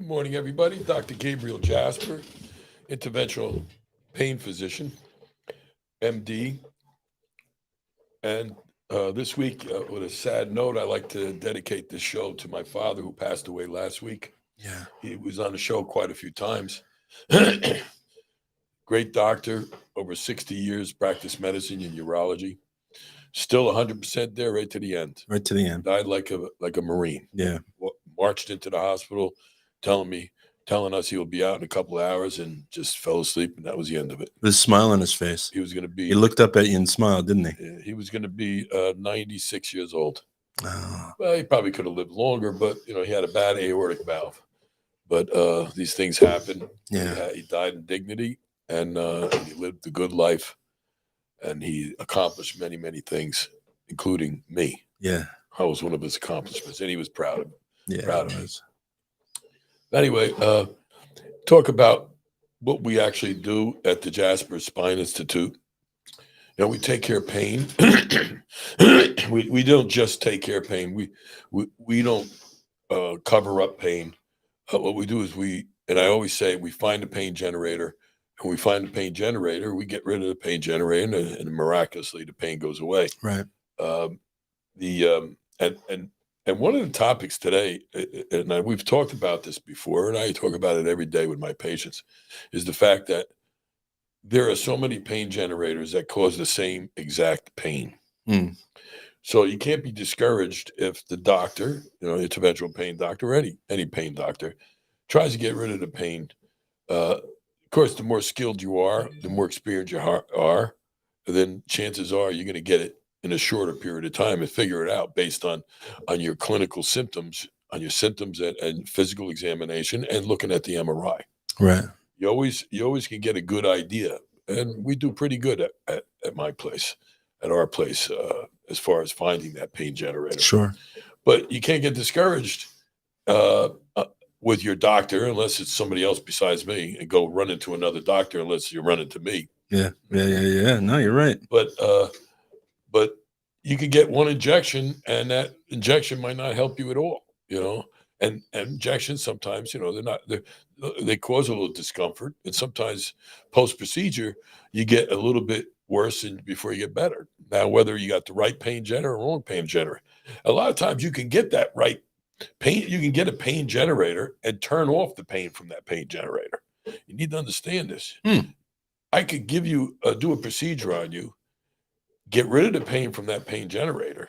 morning, everybody. Dr. Gabriele Jasper, interventional pain physician, MD. And this week, with a sad note, I like to dedicate this show to my father who passed away last week. Yeah. He was on the show quite a few times. Great doctor, over 60 years, practiced medicine and urology. Still 100% there right to the end. Right to the end. Died like a Marine. Yeah. Marched into the hospital, telling us he will be out in a couple of hours, and just fell asleep, and that was the end of it. With a smile on his face. He was going to be. He looked up at you and smiled, didn't he? He was going to be 96 years old. Oh. Well, he probably could have lived longer, but he had a bad aortic valve. But these things happen. Yeah. He died in dignity, and he lived a good life, and he accomplished many, many things, including me. Yeah. I was one of his accomplishments, and he was proud of me. Yeah. Proud of me. Anyway, talk about what we actually do at the Jasper Spine Institute. We take care of pain. we don't just take care of pain. We don't cover up pain. What we do is and I always say, we find a pain generator. And we find the pain generator, we get rid of the pain generator, and miraculously the pain goes away. Right. And one of the topics today, and we've talked about this before, and I talk about it every day with my patients, is the fact that there are so many pain generators that cause the same exact pain. Mm. So you can't be discouraged if the doctor, interventional pain doctor, or any pain doctor, tries to get rid of the pain. Of course, the more skilled you are, the more experienced you are, then chances are you're going to get it in a shorter period of time and figure it out based on your clinical symptoms, on your symptoms and physical examination, and looking at the MRI. Right. You always can get a good idea, and we do pretty good at my place, at our place, as far as finding that pain generator. Sure. But you can't get discouraged with your doctor unless it's somebody else besides me, and go run into another doctor unless you run into me. Yeah. No, you're right. But you could get one injection, and that injection might not help you at all, And injections sometimes, they cause a little discomfort, and sometimes post-procedure you get a little bit worse before you get better. Now, whether you got the right pain generator or wrong pain generator, a lot of times you can get that right pain. You can get a pain generator and turn off the pain from that pain generator. You need to understand this. I could give you do a procedure on you, get rid of the pain from that pain generator,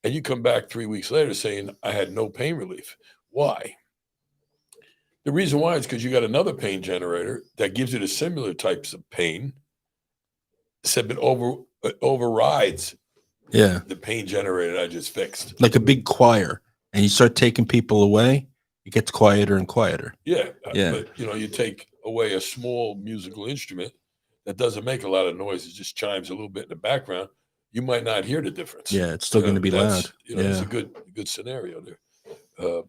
and you come back 3 weeks later saying, I had no pain relief. Why? The reason why is because you got another pain generator that gives you the similar types of pain, but overrides the pain generator I just fixed. Like a big choir, and you start taking people away, it gets quieter and quieter. Yeah. But, you take away a small musical instrument that doesn't make a lot of noise, it just chimes a little bit in the background, you might not hear the difference. Yeah, it's still going to be loud. It's a good scenario there. So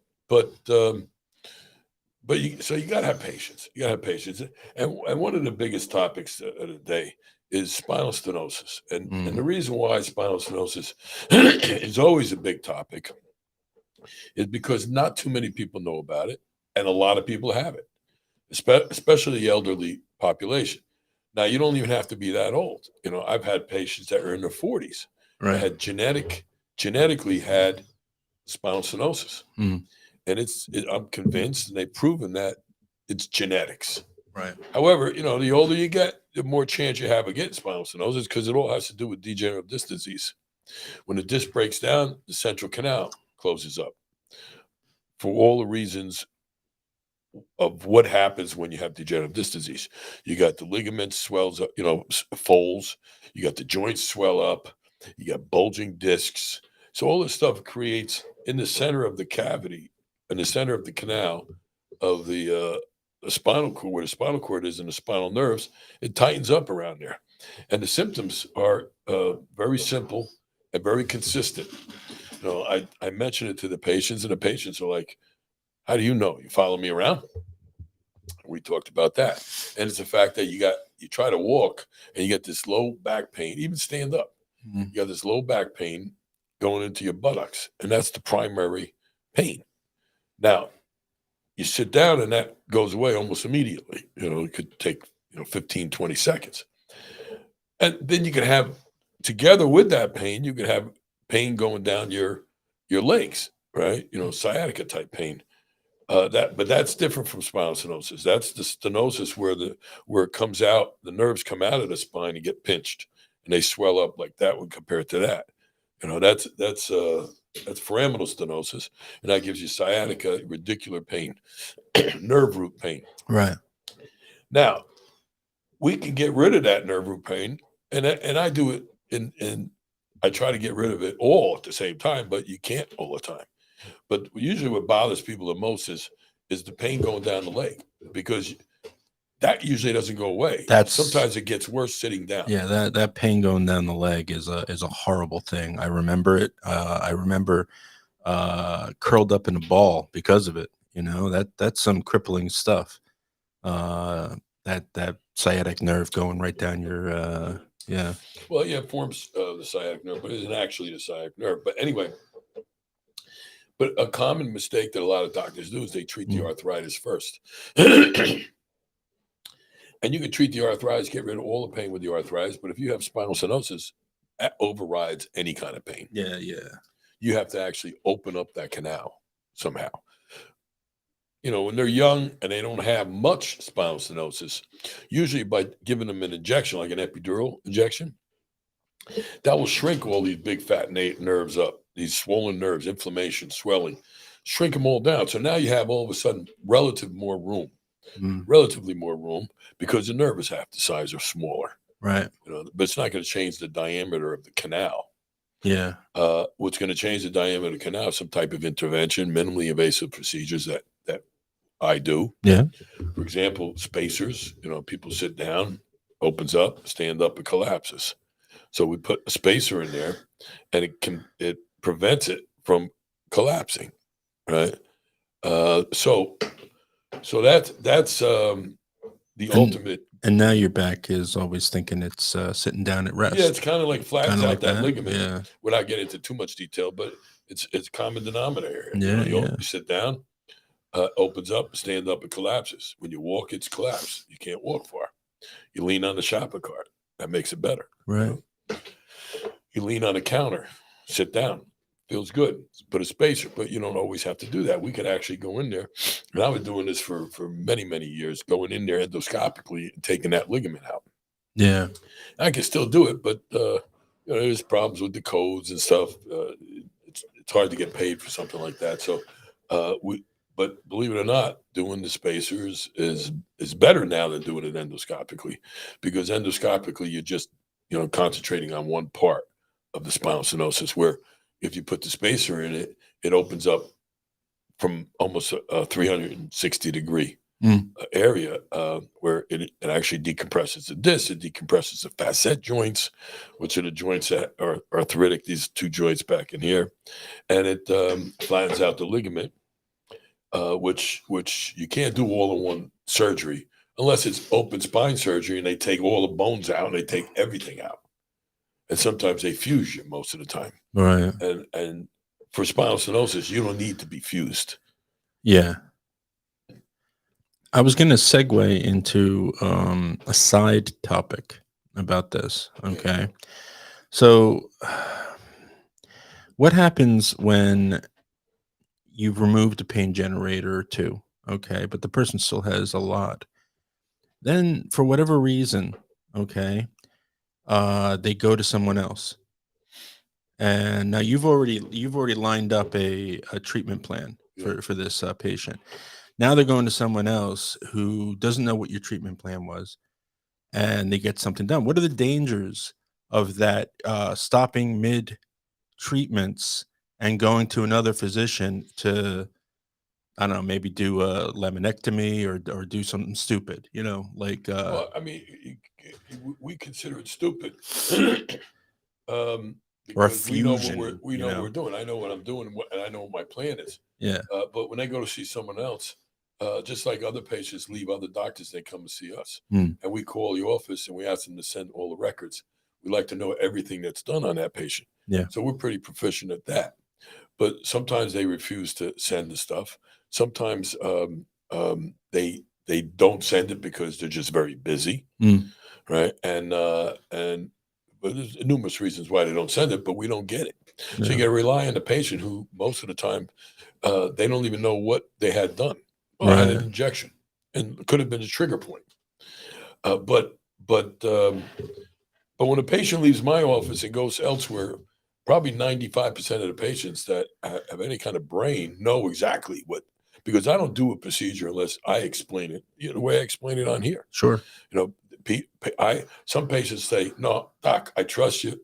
you got to have patience. You got to have patience. And one of the biggest topics of the day is spinal stenosis. And the reason why spinal stenosis is always a big topic is because not too many people know about it, and a lot of people have it, especially the elderly population. Now, you don't even have to be that old. I've had patients that are in their 40s that had genetically had spinal stenosis. And I'm convinced, and they've proven that it's genetics. Right. However, the older you get, the more chance you have of getting spinal stenosis, because it all has to do with degenerative disc disease. When the disc breaks down, the central canal closes up for all the reasons of what happens when you have degenerative disc disease. You got the ligaments swells up, folds. You got the joints swell up. You got bulging discs. So all this stuff creates in the center of the cavity, in the center of the canal of the spinal cord, where the spinal cord is and the spinal nerves, it tightens up around there. And the symptoms are very simple and very consistent. I mention it to the patients, and the patients are like, how do you know? You follow me around? We talked about that. And it's the fact that you try to walk and you get this low back pain, even stand up. You got this low back pain going into your buttocks, and that's the primary pain. Now, you sit down and that goes away almost immediately. It could take 15, 20 seconds. And then you can have, together with that pain, you could have pain going down your legs, right? Sciatica type pain. But that's different from spinal stenosis. That's the stenosis where it comes out, the nerves come out of the spine and get pinched, and they swell up like that when compared to that. That's foraminal stenosis, and that gives you sciatica, radicular pain, nerve root pain. Right. Now, we can get rid of that nerve root pain, and I do it, and I try to get rid of it all at the same time, but you can't all the time. But usually what bothers people the most is the pain going down the leg, because that usually doesn't go away. Sometimes it gets worse sitting down. Yeah, that pain going down the leg is a horrible thing. I remember it. I remember curled up in a ball because of it. That's some crippling stuff. That sciatic nerve going right down your yeah. Well, yeah, it forms the sciatic nerve, but it isn't actually the sciatic nerve. But anyway, but a common mistake that a lot of doctors do is they treat the arthritis first. And you can treat the arthritis, get rid of all the pain with the arthritis, but if you have spinal stenosis, that overrides any kind of pain. Yeah. You have to actually open up that canal somehow. When they're young and they don't have much spinal stenosis, usually by giving them an injection, like an epidural injection, that will shrink all these big fat nerves up, these swollen nerves, inflammation, swelling, shrink them all down. So now you have all of a sudden relatively more room, because the nerve is half the size or smaller. Right. But it's not going to change the diameter of the canal. Yeah. What's going to change the diameter of the canal is some type of intervention, minimally invasive procedures that I do. Yeah. For example, spacers. People sit down, opens up, stand up, it collapses. So we put a spacer in there, and it prevents it from collapsing, right? So that's the ultimate. And now your back is always thinking it's sitting down at rest. Yeah, it's kind of like flattens out that ligament. Yeah. Without getting into too much detail, but it's a common denominator. Yeah, You sit down, opens up, stand up, it collapses. When you walk, it's collapsed. You can't walk far. You lean on the shopping cart. That makes it better. Right. You lean on a counter, sit down. Feels good. Put a spacer, but you don't always have to do that. We could actually go in there, and I was doing this for many, many years, going in there endoscopically and taking that ligament out. Yeah. I can still do it, but there's problems with the codes and stuff. It's hard to get paid for something like that. So but believe it or not, doing the spacers is better now than doing it endoscopically, because endoscopically you're just concentrating on one part of the spinal stenosis, where if you put the spacer in it, it opens up from almost a 360-degree area, where it actually decompresses the disc, it decompresses the facet joints, which are the joints that are arthritic, these two joints back in here, and it flattens out the ligament, which you can't do all in one surgery unless it's open spine surgery and they take all the bones out and they take everything out. And sometimes they fuse you most of the time. Right. And for spinal stenosis, you don't need to be fused. Yeah. I was going to segue into a side topic about this. Okay. So what happens when you've removed a pain generator or two? Okay. But the person still has a lot. Then for whatever reason, okay, they go to someone else, and now you've already lined up a treatment plan for this patient. Now they're going to someone else who doesn't know what your treatment plan was, and they get something done. What are the dangers of that, stopping mid treatments and going to another physician to, I don't know, maybe do a laminectomy or do something stupid, Well, I mean, we consider it stupid. Or a because fusion, we know what we're doing. I know what I'm doing, and I know what my plan is. Yeah. But when they go to see someone else, just like other patients leave other doctors, they come to see us, Mm. and we call the office and we ask them to send all the records. We like to know everything that's done on that patient. Yeah. So we're pretty proficient at that. But sometimes they refuse to send the stuff. sometimes they don't send it because they're just very busy, Mm. right? And but there's numerous reasons why they don't send it, but we don't get it. So you Yeah. got to rely on the patient who most of the time they don't even know what they had done. Well, I had an Right. injection, and it could have been a trigger point. But but um, but when a patient leaves my office and goes elsewhere, probably 95% of the patients that have any kind of brain know exactly what, because I don't do a procedure unless I explain it, the way I explain it on here. Sure. You know, some patients say, "No, doc, I trust you.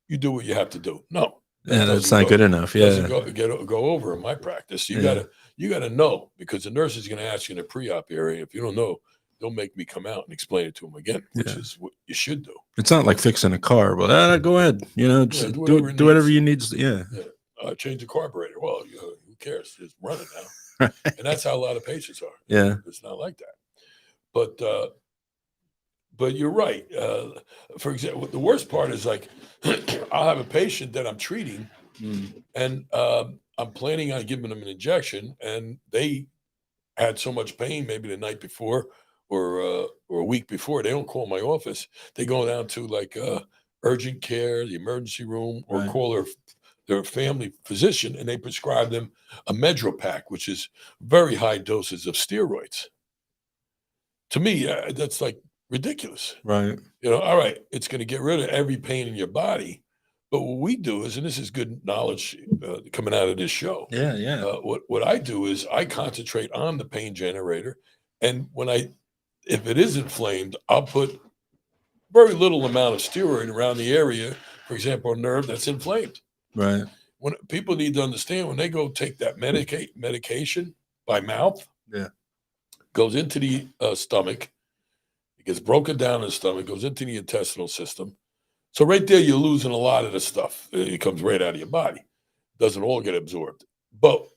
You do what you have to do." No, that Yeah, that's not good enough. doesn't Yeah. go over in my practice. Yeah. You gotta know, because the nurse is gonna ask you in the pre-op area. If you don't know, they'll make me come out and explain it to them again, which Yeah. is what you should do. It's not like fixing a car. Well, go ahead. Yeah, do Do whatever it do whatever needs. you need. Yeah. Yeah, change the carburetor. Well, who cares? Just run it now. Right. And that's how a lot of patients are. Yeah. It's not like that. But you're right. For example, the worst part is like I'll have a patient that I'm treating, Mm. and I'm planning on giving them an injection, and they had so much pain maybe the night before or a week before. They don't call my office. They go down to like urgent care, the emergency room, or Right. call their family physician, and they prescribe them a Medropac, which is very high doses of steroids. To me, that's like ridiculous. Right. All right, it's going to get rid of every pain in your body. But what we do is, and this is good knowledge coming out of this show, Yeah. Yeah. what I do is I concentrate on the pain generator. And if it is inflamed, I'll put very little amount of steroid around the area, for example, a nerve that's inflamed. Right. When people need to understand, when they go take that medication by mouth, Yeah. goes into the stomach, it gets broken down in the stomach, goes into the intestinal system. So right there, you're losing a lot of the stuff. It comes right out of your body. Doesn't all get absorbed. But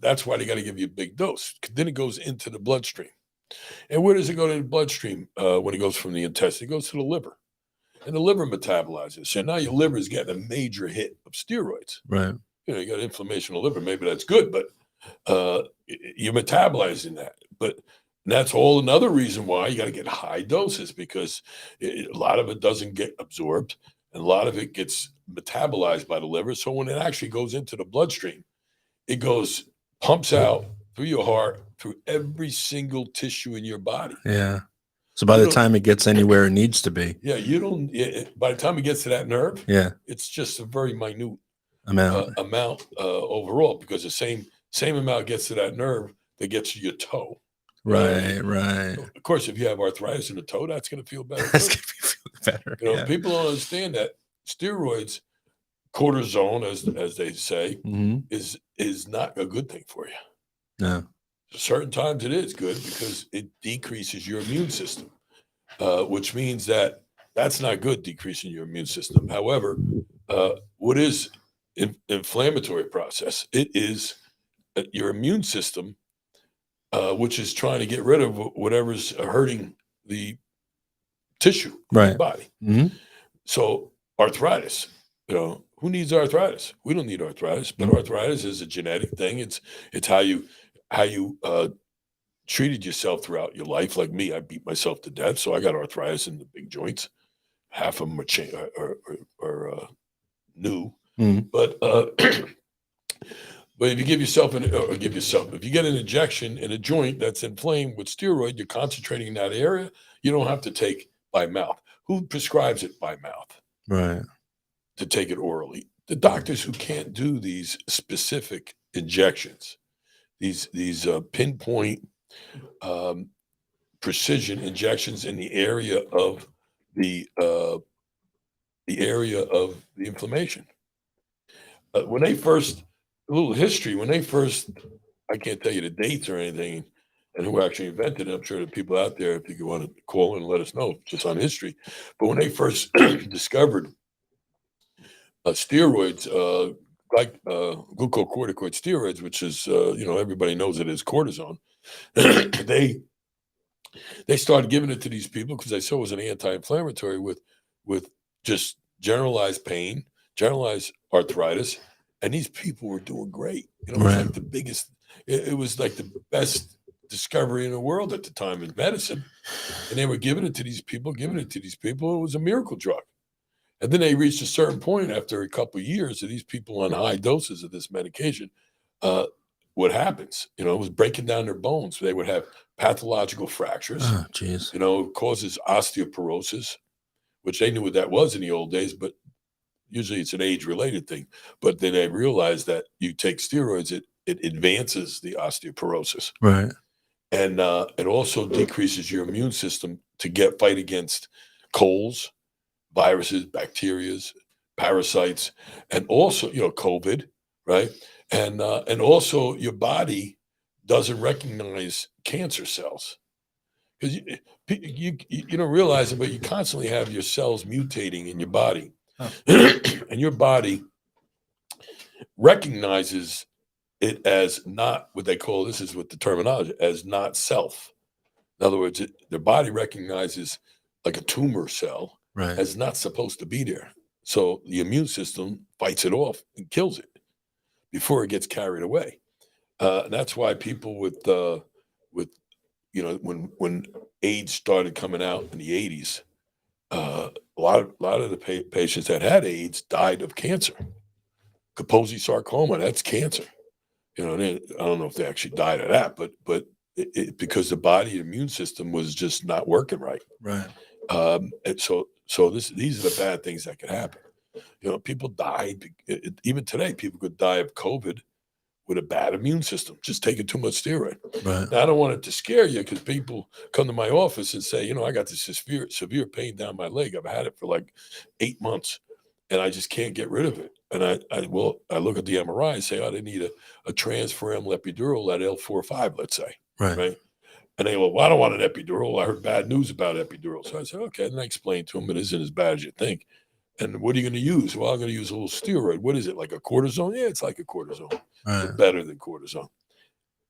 that's why they got to give you a big dose. Then it goes into the bloodstream. And where does it go to the bloodstream when it goes from the intestine? It goes to the liver. And the liver metabolizes. So now your liver is getting a major hit of steroids. Right. You got inflammation of the liver. Maybe that's good, but you're metabolizing that. But that's all another reason why you got to get high doses, because a lot of it doesn't get absorbed and a lot of it gets metabolized by the liver. So when it actually goes into the bloodstream, it pumps out through your heart, through every single tissue in your body. Yeah. So by the time it gets anywhere it needs to be. Yeah, by the time it gets to that nerve, Yeah. it's just a very minute Amount. overall, because the same amount gets to that nerve that gets to your toe. Right. Right. Of course, if you have arthritis in the toe, that's going to feel better. That's gonna be feeling better. Yeah. People don't understand that steroids, cortisone, as they say, Hmm. is not a good thing for you. No. Certain times it is good because it decreases your immune system, which means that's not good, decreasing your immune system. However, what is inflammatory process? It is your immune system, which is trying to get rid of whatever's hurting the tissue in Right. your body. Hmm. So arthritis, who needs arthritis? We don't need arthritis, but arthritis is a genetic thing. It's how you treated yourself throughout your life. Like me, I beat myself to death, so I got arthritis in the big joints. Half of them are new, Mhm. but but if you if you get an injection in a joint that's inflamed with steroid, you're concentrating in that area. You don't have to take by mouth. Who prescribes it by mouth? Right. To take it orally? The doctors who can't do these specific injections, these pinpoint precision injections in the area of the inflammation. When they first, a little history, when they first, I can't tell you the dates or anything, and who actually invented it. I'm sure the people out there, if you want to call and let us know, just on history. But when they first discovered steroids, like glucocorticoid steroids, which is everybody knows it as cortisone, they started giving it to these people because they saw it was an anti-inflammatory with just generalized pain, generalized arthritis, and these people were doing great. It was Right. like the biggest. it was like the best discovery in the world at the time in medicine. And they were giving it to these people, giving it to these people. It was a miracle drug. And then they reached a certain point after a couple of years of these people on high doses of this medication. Uh, what happens? You know, it was breaking down their bones. They would have pathological fractures. Oh, jeez. You know, it causes osteoporosis, which they knew what that was in the old days, but usually it's an age-related thing. But then they realized that you take steroids, it advances the osteoporosis. Right. And it also decreases your immune system to fight against colds, viruses, bacterias, parasites, and also, you know, COVID, right? And also your body doesn't recognize cancer cells because you don't realize it, but you constantly have your cells mutating in your body, and your body recognizes it as not what they call, this is what the terminology, as not self. In other words, their body recognizes like a tumor cell Right. as not supposed to be there. So the immune system fights it off and kills it before it gets carried away. And that's why people with you know, when AIDS started coming out in the 80s, a lot of the patients that had AIDS died of cancer. Kaposi sarcoma, that's cancer. You know, I don't know if they actually died of that, but because the body immune system was just not working right. Right. And so these are the bad things that could happen. You know, people died. Even today, people could die of COVID with a bad immune system, just taking too much steroid. Right. Now, I don't want it to scare you because people come to my office and say, you know, I got this severe pain down my leg. I've had it for like 8 months, and I just can't get rid of it. And I look at the MRI and say, oh, they need a transfemoral epidural at L4-5, let's say, right? And they go, well, I don't want an epidural. I heard bad news about epidural. So I said, okay. And I explained to them it isn't as bad as you think. And what are you going to use? Well, I'm going to use a little steroid. What is it, like a cortisone? Yeah, it's like a cortisone. Right. But better than cortisone.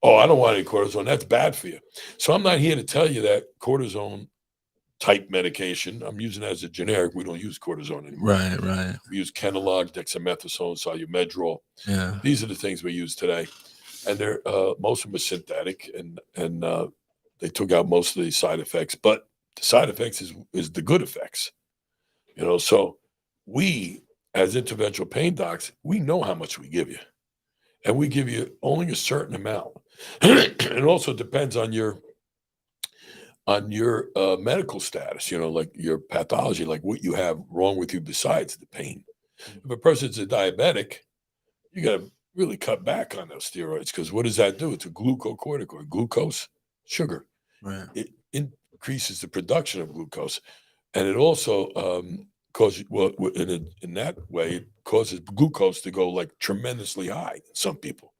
Oh, I don't want any cortisone. That's bad for you. So I'm not here to tell you that cortisone type medication, I'm using it as a generic. We don't use cortisone anymore. Right. Right. We use Kenalog, dexamethasone, solumedrol. Yeah. These are the things we use today. And they're most of them are synthetic, and they took out most of the side effects. But the side effects is the good effects. You know, so we, as interventional pain docs, we know how much we give you. And we give you only a certain amount. It also depends on your medical status, you know, like your pathology, like what you have wrong with you besides the pain. If a person's a diabetic, you got to really cut back on those steroids because what does that do? It's a glucocorticoid, glucose, sugar. Right. It increases the production of glucose. And it also causes, well, in that way, it causes glucose to go like tremendously high in some people.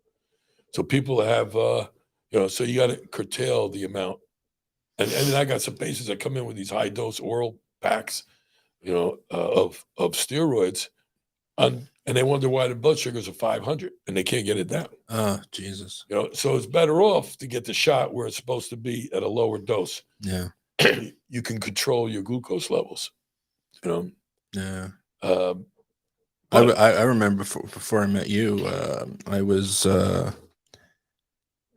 So people have, you know, so you got to curtail the amount. And then I got some patients that come in with these high dose oral packs, you know, of steroids, and they wonder why the blood sugars are 500 and they can't get it down. Oh, Jesus. You know, so it's better off to get the shot where it's supposed to be at a lower dose. Yeah. You can control your glucose levels. You know. Yeah. But I remember before I met you, I was it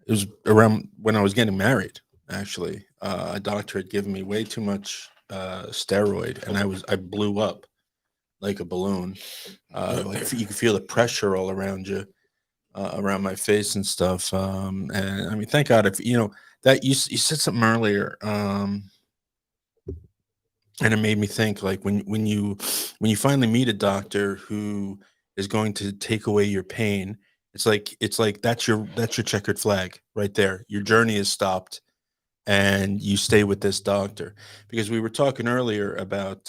was around when I was getting married. Actually, a doctor had given me way too much steroid, and I blew up like a balloon. Like you could feel the pressure all around you, around my face and stuff. And I mean, thank God, if you know that you said something earlier, and it made me think like when you finally meet a doctor who is going to take away your pain, it's like that's your checkered flag right there. Your journey is stopped, and you stay with this doctor. Because we were talking earlier about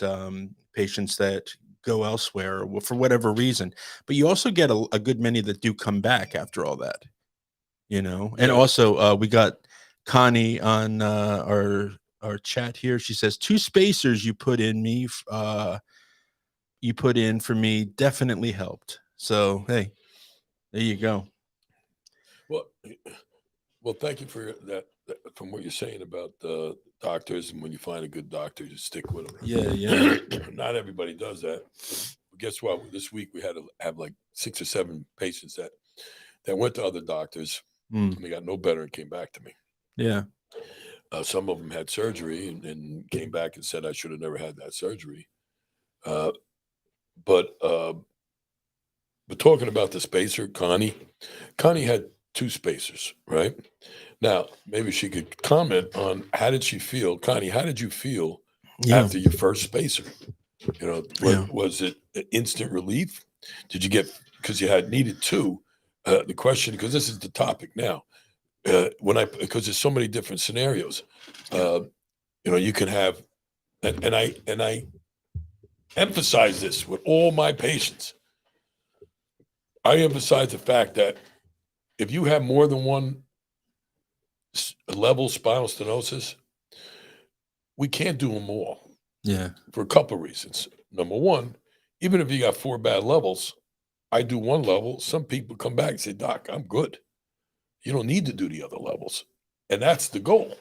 patients that go elsewhere for whatever reason, but you also get a good many that do come back after all that, you know. And Yeah. also we got Connie on our chat here. She says 2 spacers you put in for me definitely helped. So hey, there you go. Well, thank you for that. From what you're saying about doctors, and when you find a good doctor, you stick with them. Yeah. Not everybody does that. But guess what? This week we had to have like 6 or 7 patients that went to other doctors, Mm. and they got no better and came back to me. Yeah. Some of them had surgery and came back and said I should have never had that surgery. But talking about the spacer, Connie had 2 spacers, right? Now, maybe she could comment on how did she feel, Connie? How did you feel Yeah. after your first spacer? You know, Yeah. was it instant relief? Did you get, because you had needed 2? The question, because this is the topic now. Because there's so many different scenarios. You know, you can have, and I emphasize this with all my patients. I emphasize the fact that if you have more than one level spinal stenosis, we can't do them all. Yeah. For a couple of reasons. Number one, even if you got 4 bad levels, I do 1 level. Some people come back and say, Doc, I'm good. You don't need to do the other levels. And that's the goal.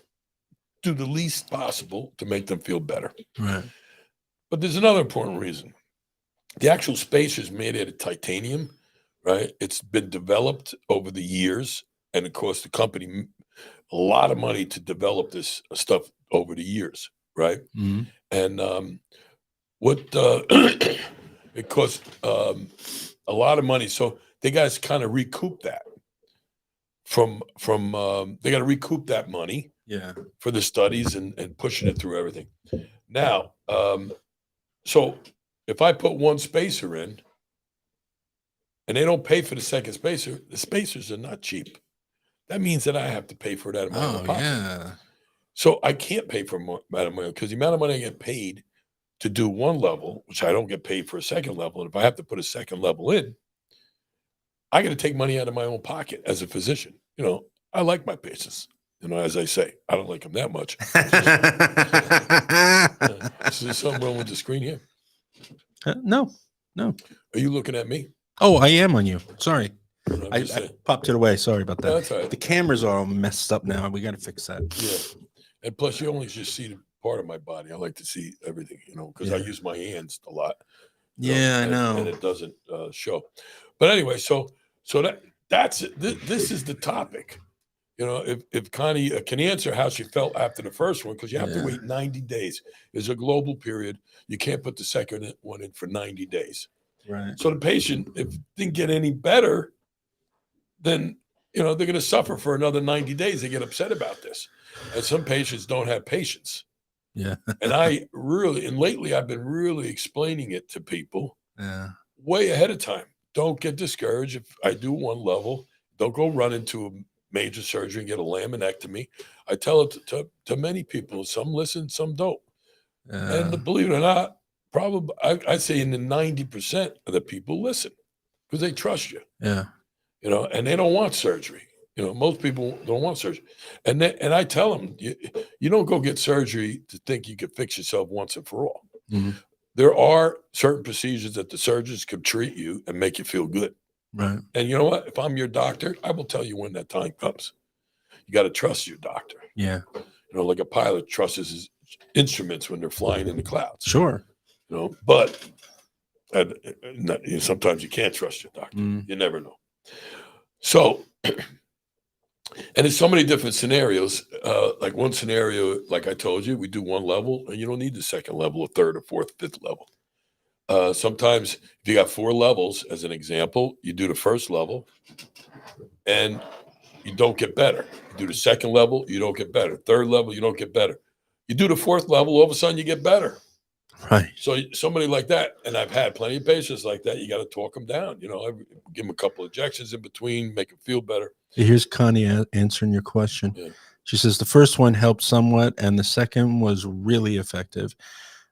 Do the least possible to make them feel better. Right. But there's another important reason. The actual spacer is made out of titanium, right? It's been developed over the years. And of course, the company, a lot of money to develop this stuff over the years, right? Mm-hmm. And what it cost a lot of money. So they guys kind of recoup that from they got to recoup that money, Yeah. for the studies and pushing it through everything. Now, so if I put 1 spacer in and they don't pay for the second spacer, the spacers are not cheap. That means that I have to pay for it out of my own pocket. Yeah. So I can't pay for more out of my own, because the amount of money I get paid to do 1 level, which I don't get paid for a second level, and if I have to put a second level in, I got to take money out of my own pocket as a physician. You know, I like my patients. You know, as I say, I don't like them that much. Is there something wrong with the screen here? No. Are you looking at me? Oh, I am on you. Sorry. I'm I just saying. popped it away. Sorry about that. That's all right. The cameras are all messed up now. We got to fix that. Yeah. And plus, you only just see the part of my body. I like to see everything, you know, because I Yeah. use my hands a lot. you Yeah, I and know. it doesn't show. But anyway, so that's it. This is the topic. You know, if Connie can answer how she felt after the first one, because you have to Yeah. wait 90 days. There's a global period. You can't put the second one in for 90 days. Right. So the patient, if didn't get any better, then, you know, they're going to suffer for another 90 days. They get upset about this. And some patients don't have patience. Yeah. And lately I've been really explaining it to people Yeah. way ahead of time. Don't get discouraged if I do 1 level. Don't go run into a major surgery and get a laminectomy. I tell it to many people. Some listen, some don't. And believe it or not, probably I'd say in the 90% of the people listen because they trust you. Yeah. You know, and they don't want surgery. You know, most people don't want surgery. And I tell them, you don't go get surgery to think you can fix yourself once and for all. Mhm. There are certain procedures that the surgeons can treat you and make you feel good. Right. And you know what? If I'm your doctor, I will tell you when that time comes. You got to trust your doctor. Yeah. You know, like a pilot trusts his instruments when they're flying in the clouds. Sure. You know, but sometimes you can't trust your doctor. Mm. You never know. So, and there's so many different scenarios. Like one scenario, like I told you, we do 1 level, and you don't need the second level, a third, or fourth, fifth level. Sometimes if you got 4 levels, as an example, you do the first level, and you don't get better. You do the second level, you don't get better. Third level, you don't get better. You do the 4th level, all of a sudden you get better. Right. So somebody like that, and I've had plenty of patients like that, you got to talk them down. You know, give them a couple of injections in between, make them feel better. Here's Connie answering your question. Yeah. She says the first one helped somewhat, and the second was really effective,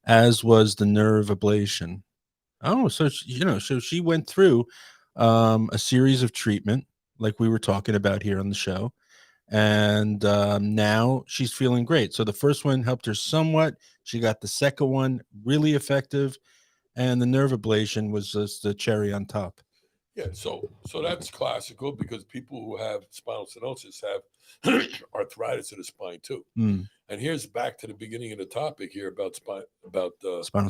as was the nerve ablation. Oh, so so she went through a series of treatment, like we were talking about here on the show, and now she's feeling great. So the first one helped her somewhat. She got the second one really effective, and the nerve ablation was just the cherry on top. Yeah, so that's classical because people who have spinal stenosis have arthritis of the spine too. Mm. And here's back to the beginning of the topic here about spinal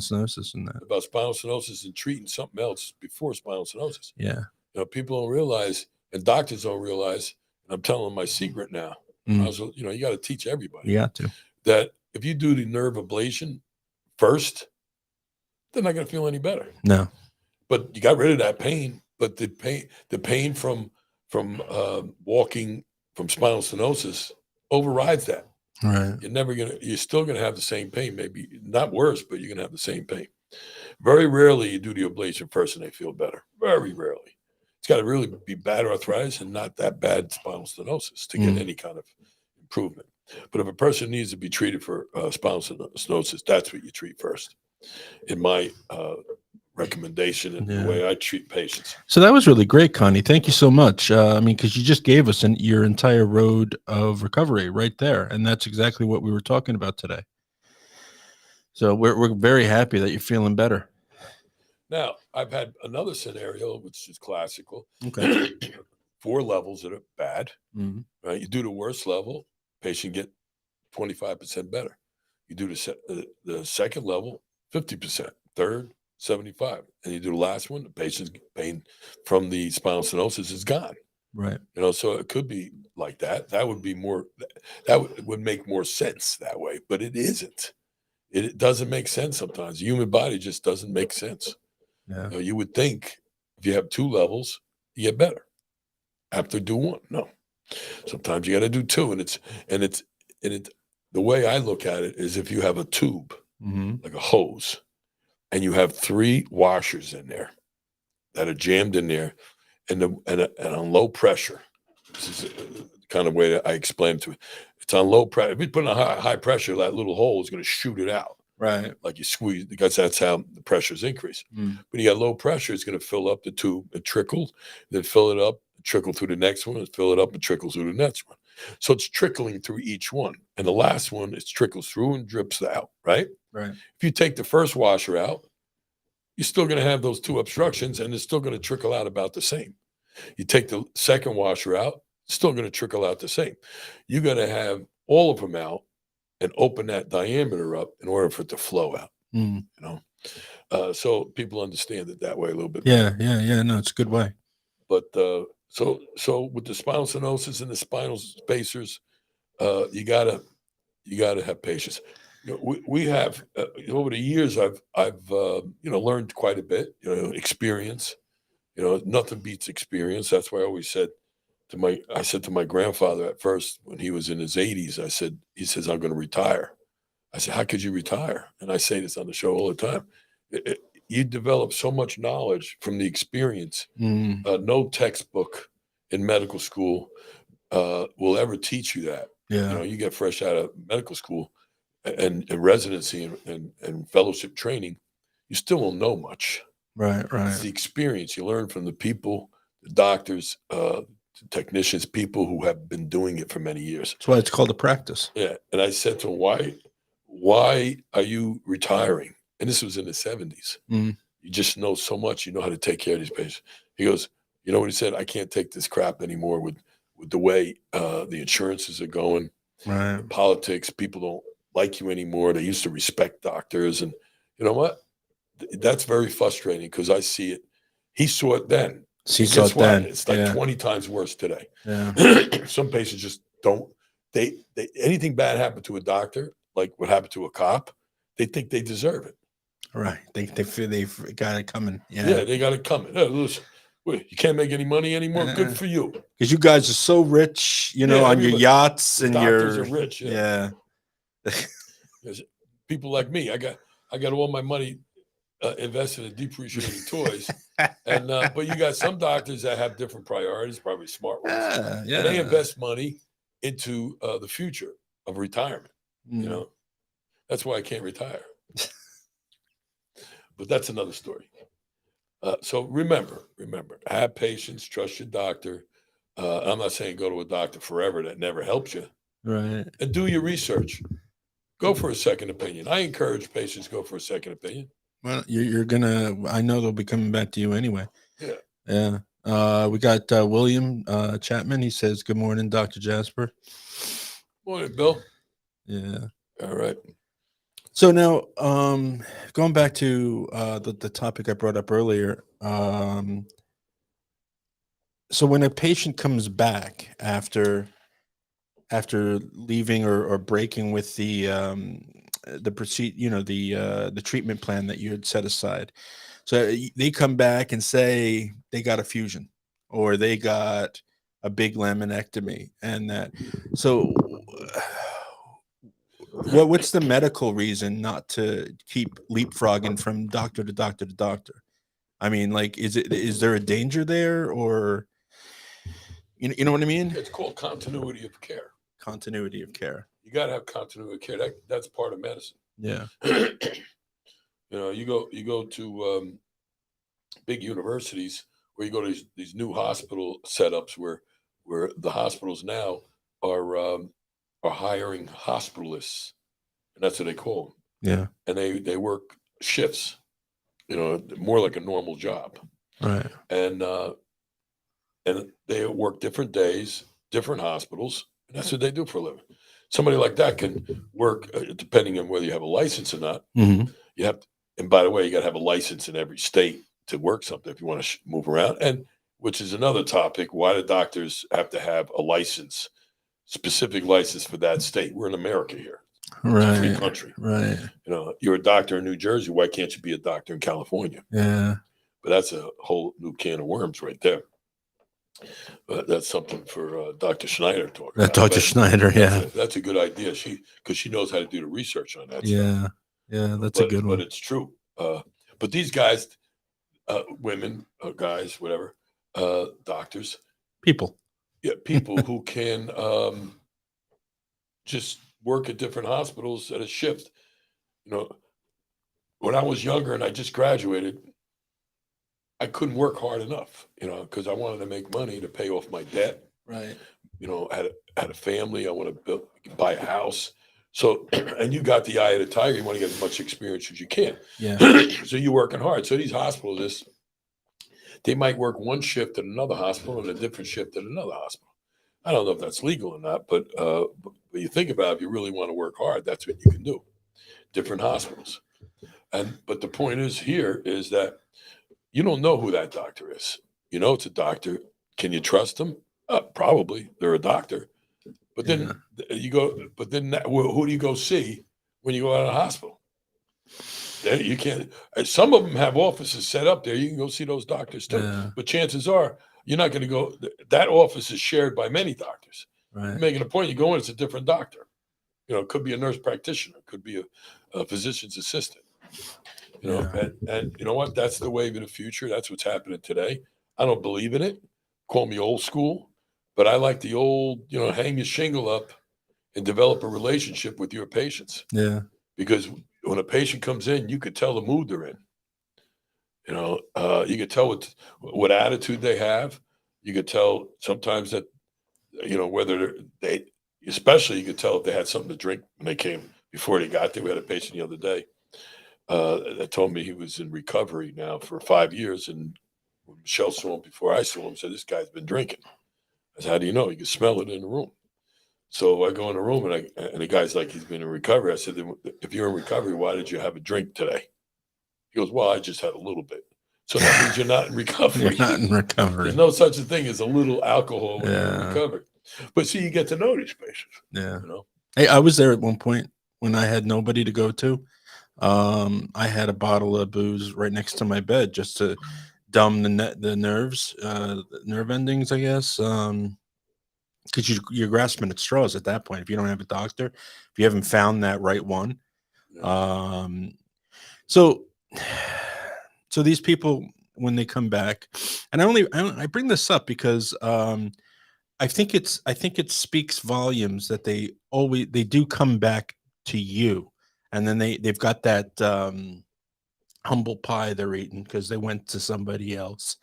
stenosis and that. About spinal stenosis and treating something else before spinal stenosis. Yeah. You know, people don't realize, and doctors don't realize, I'm telling them my secret now. Mm. I was, you got to teach everybody You got to. that if you do the nerve ablation first, they're not going to feel any better. No. But you got rid of that pain. But the pain from walking from spinal stenosis overrides that. Right. You're still gonna have the same pain, maybe not worse, but you're gonna have the same pain. Very rarely you do the ablation first and they feel better. Very rarely. It's got to really be bad arthritis and not that bad spinal stenosis to get any kind of improvement. But if a person needs to be treated for spinal stenosis, that's what you treat first. In my recommendation and the way I treat patients. So that was really great, Connie. Thank you so much. Because you just gave us your entire road of recovery right there, and that's exactly what we were talking about today. So we're very happy that you're feeling better. Now, I've had another scenario, which is classical. Okay. 4 levels that are bad. Mm-hmm. Right? You do the worst level, patient get 25% better. You do the second level, 50%. Third, 75, and you do the last one, the patient's pain from the spinal stenosis is gone. Right. So it could be like that. That would be more. That would make more sense that way, but it isn't. It doesn't make sense sometimes. The human body just doesn't make sense. Yeah. You would think if you have 2 levels, you get better. Have to do 1. No. Sometimes you got to do 2, and it's the way I look at it is if you have a tube, like a hose, and you have 3 washers in there that are jammed in there and on low pressure. This is the kind of way that I explain to it. It's on low pressure. If you put it on high pressure, that little hole is going to shoot it out. Right. Like you squeeze, because that's how the pressures increase. When you got low pressure, it's going to fill up the tube and trickle, then fill it up, trickle through the next one, and fill it up and trickle through the next one. So it's trickling through each one. And the last one, it trickles through and drips out, right? Right. If you take the first washer out, you're still going to have those 2 obstructions, and it's still going to trickle out about the same. You take the second washer out, it's still going to trickle out the same. You got to have all of them out and open that diameter up in order for it to flow out. So people understand it that way a little bit. Yeah. No, it's a good way. But so with the spinal stenosis and the spinal spacers, you gotta have patience. We have over the years I've learned quite a bit. Experience. Nothing beats experience. That's why I always said to my grandfather at first when he was in his 80s. He says I'm going to retire. I said, how could you retire? And I say this on the show all the time. You develop so much knowledge from the experience. No textbook in medical school will ever teach you that. Yeah. You get fresh out of medical school and residency and fellowship training, you still won't know much. Right. It's the experience you learn from the people, the doctors, the technicians, people who have been doing it for many years. That's why it's called a practice. Yeah. And I said to him, why are you retiring? And this was in the 70s. You just know so much. You know how to take care of these patients. He goes, you know what he said? I can't take this crap anymore with the way the insurances are going. Right. Politics, people don't like you anymore. They used to respect doctors. And you know what? That's very frustrating because I see it. He saw it then. Guess what? It's like 20 times worse today. Yeah. Some patients just don't. They anything bad happened to a doctor, like what happened to a cop, they think they deserve it. Right. They feel they've got it coming. Yeah, they got it coming. Hey, listen, wait, you can't make any money anymore. Good for you. Because you guys are so rich, on your yachts and doctors are rich. Yeah. People like me, I got all my money invested in depreciating toys, and but you got some doctors that have different priorities, probably smart ones. Yeah. And they invest money into the future of retirement. That's why I can't retire. But that's another story. So remember, have patience, trust your doctor. I'm not saying go to a doctor forever. That never helps you. Right. And do your research. Go for a second opinion. I encourage patients to go for a second opinion. Well, you're gonna. I know they'll be coming back to you anyway. Yeah. We got William Chapman. He says, "Good morning, Dr. Jasper." Morning, Bill. Yeah. All right. So now, going back to the topic I brought up earlier, So when a patient comes back after leaving or breaking with the the treatment plan that you had set aside, so they come back and say they got a fusion or they got a big laminectomy and that. So what's the medical reason not to keep leapfrogging from doctor to doctor to doctor? I mean, like, is there a danger there, or you know what I mean? It's called continuity of care. Continuity of care. You got to have continuity of care. That's part of medicine. Yeah. You go to big universities where you go to these new hospital setups where the hospitals now are hiring hospitalists, and that's what they call them. Yeah. And they work shifts, more like a normal job, Right. and they work different days, different hospitals, and that's what they do for a living. Somebody like that can work, depending on whether you have a license or not. Mm-hmm. You have to, and by the way, you got to have a license in every state to work something if you want to move around. And which is another topic: why do doctors have to have a license, specific license for that state? We're in America here. It's a free country. Right. You're a doctor in New Jersey. Why can't you be a doctor in California? Yeah. But that's a whole new can of worms right there. That's something for Dr. Schneider to talk about. Dr. Schneider, yeah. That's a good idea. Because she knows how to do the research on that Yeah. stuff. Yeah, that's a good one. But it's true. But these guys, women, guys, whatever, doctors, People. yeah, people who can just work at different hospitals at a shift. When I was younger and I just graduated, I couldn't work hard enough, because I wanted to make money to pay off my debt. Right. Had a family. I want to buy a house. So, and you got the eye of the tiger. You want to get as much experience as you can. Yeah. So you're working hard. So these hospitalists, they might work one shift at another hospital and a different shift at another hospital. I don't know if that's legal or not, but you think about it, if you really want to work hard, that's what you can do. Different hospitals. But the point is that you don't know who that doctor is. It's a doctor. Can you trust them? Probably. They're a doctor. But then you go. But then who do you go see when you go out of the hospital? You can't. Some of them have offices set up there. You can go see those doctors too. Yeah. But chances are you're not going to go. That office is shared by many doctors. Right. You're making a point. You go in, it's a different doctor. It could be a nurse practitioner. It could be a physician's assistant. And you know what? That's the wave of the future. That's what's happening today. I don't believe in it. Call me old school, but I like the old, hang your shingle up and develop a relationship with your patients. Yeah. Because when a patient comes in, you could tell the mood they're in. You could tell what attitude they have. You could tell sometimes that, whether especially you could tell if they had something to drink when they came before they got there. We had a patient the other day that told me he was in recovery now for 5 years. And when Michelle saw him before I saw him, said, this guy's been drinking. I said, how do you know? You can smell it in the room. So I go in the room and the guy's like, he's been in recovery. I said, if you're in recovery, why did you have a drink today? He goes, well, I just had a little bit. So that means you're not in recovery. You're not in recovery. There's no such a thing as a little alcohol when you're in Yeah. recovery. But see, you get to know these patients. Yeah. Hey, I was there at one point when I had nobody to go to. I had a bottle of booze right next to my bed just to dumb the nerves, nerve endings, I guess. Because you're grasping at straws at that point if you don't have a doctor, if you haven't found that right one. Yeah. So these people, when they come back, and I bring this up because I think it speaks volumes that they do come back to you, and then they've got that humble pie they're eating because they went to somebody else,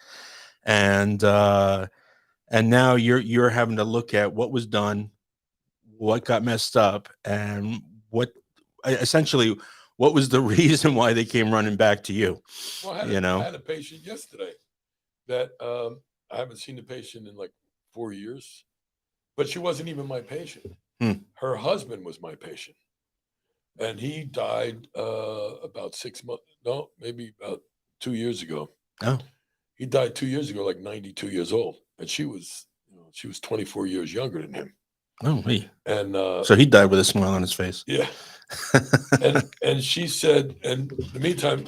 and now you're having to look at what was done, what got messed up, and essentially what was the reason why they came running back to you. Well, I had a patient yesterday that I haven't seen the patient in like 4 years, but she wasn't even my patient. Her husband was my patient, and he died about 6 months. No, maybe about 2 years ago. Oh, he died 2 years ago, like 92 years old. and she was 24 years younger than him. Oh, me. And So he died with a smile on his face. yeah, and she said, and in the meantime,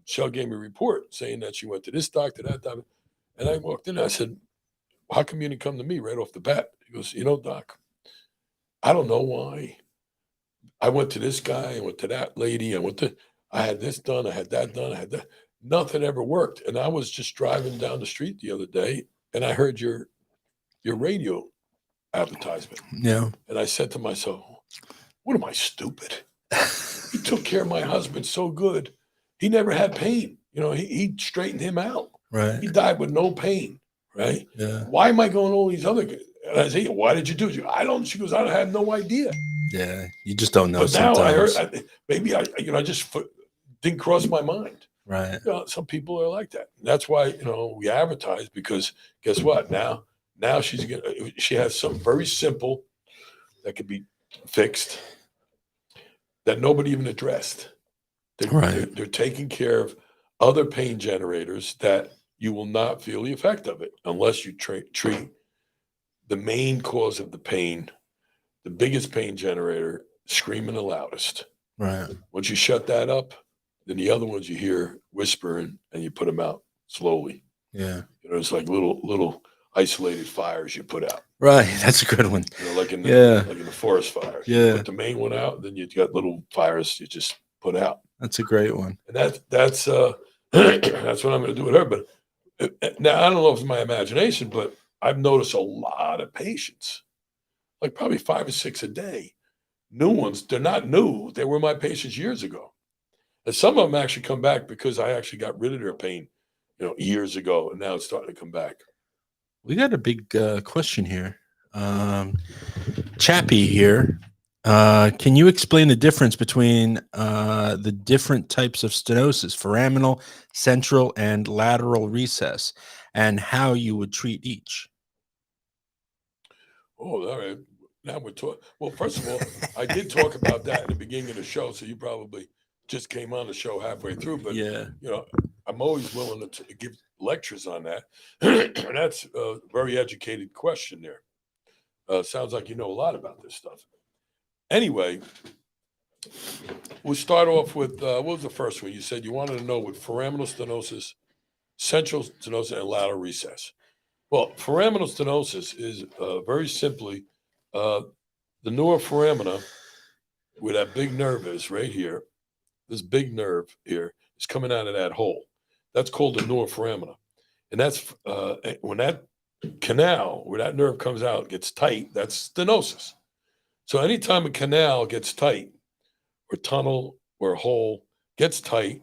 Shell gave me a report saying that she went to this doctor, that doctor, and I walked in. I said, "How come you didn't come to me right off the bat?" He goes, "Doc, I don't know why. I went to this guy, I went to that lady, I had this done, I had that done, I had that. Nothing ever worked. And I was just driving down the street the other day, and I heard your radio advertisement, Yeah. and I said to myself, what am I, stupid? He took care of my husband so good. He never had pain. He straightened him out. Right. He died with no pain, right? Yeah. Why am I going to all these other guys?" And I say, "Why did you do it?" She goes, "I had no idea." Yeah. You just don't know But now sometimes. I heard, maybe I just didn't cross my mind. Right. Some people are like that. That's why, we advertise, because guess what? Now she has something very simple that could be fixed that nobody even addressed. They're taking care of other pain generators that you will not feel the effect of it unless you treat the main cause of the pain, the biggest pain generator, screaming the loudest. Right. Once you shut that up, then the other ones you hear whispering, and you put them out slowly. Yeah. It's like little isolated fires you put out. Right. That's a good one. Like in the forest fires. Yeah. You put the main one out, then you got little fires you just put out. That's a great one. And that's that's what I'm going to do with her. But now I don't know if it's my imagination, but I've noticed a lot of patients, like probably 5 or 6 a day. New ones. They're not new. They were my patients years ago. And some of them actually come back because I actually got rid of their pain, years ago, and now it's starting to come back. We got a big question here. Chappie here. Can you explain the difference between the different types of stenosis, foraminal, central, and lateral recess, and how you would treat each? Oh, all right. Now we're talking. Well, first of all, I did talk about that in the beginning of the show, so you probably just came on the show halfway through. But yeah, I'm always willing to give lectures on that. And that's a very educated question there. Sounds like you know a lot about this stuff. Anyway, we'll start off with what was the first one? You said you wanted to know what foraminal stenosis, central stenosis, and lateral recess. Well, foraminal stenosis is very simply the neuroforamina, where that big nerve is right here. This big nerve here is coming out of that hole. That's called the neuroforamina. And that's when that canal where that nerve comes out gets tight, that's stenosis. So anytime a canal gets tight, or tunnel or hole gets tight,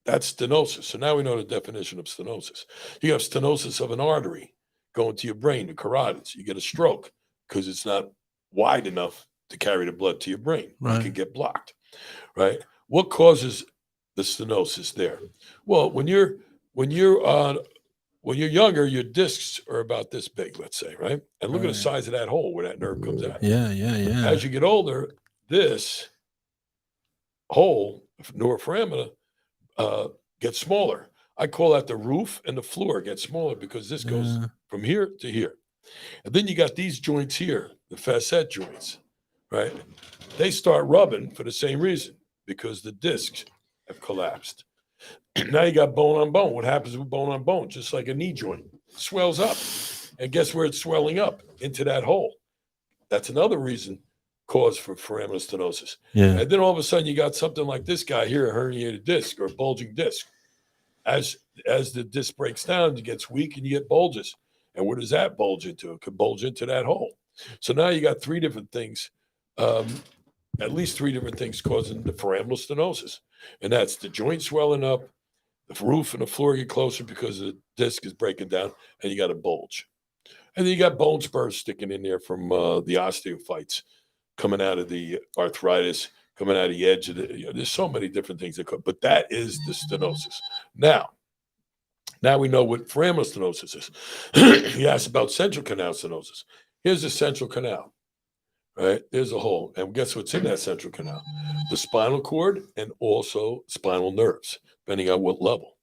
that's stenosis. So now we know the definition of stenosis. You have stenosis of an artery going to your brain, the carotids. You get a stroke because it's not wide enough to carry the blood to your brain. Right. You can get blocked, right? What causes the stenosis there? Well, when you're younger, your discs are about this big, let's say, right? And look at the size of that hole where that nerve comes out. Yeah. As you get older, this hole, neuroforamina, gets smaller. I call that the roof, and the floor gets smaller because this goes from here to here. And then you got these joints here, the facet joints, right? They start rubbing for the same reason, because the discs have collapsed. Now you got bone on bone. What happens with bone on bone? Just like a knee joint, swells up. And guess where it's swelling up? Into that hole. That's another cause for foraminal stenosis. Yeah. And then all of a sudden you got something like this guy here, a herniated disc or a bulging disc. As the disc breaks down, it gets weak and you get bulges. And where does that bulge into? It could bulge into that hole. So now you got 3 different things, at least 3 different things causing the foraminal stenosis. And that's the joint swelling up, the roof and the floor get closer because the disc is breaking down, and you got a bulge. And then you got bone spurs sticking in there from the osteophytes coming out of the arthritis, coming out of the edge of the, there's so many different things that but that is the stenosis. Now we know what foraminal stenosis is. You asked about central canal stenosis. Here's the central canal, right? There's a hole. And guess what's in that central canal? The spinal cord and also spinal nerves, depending on what level.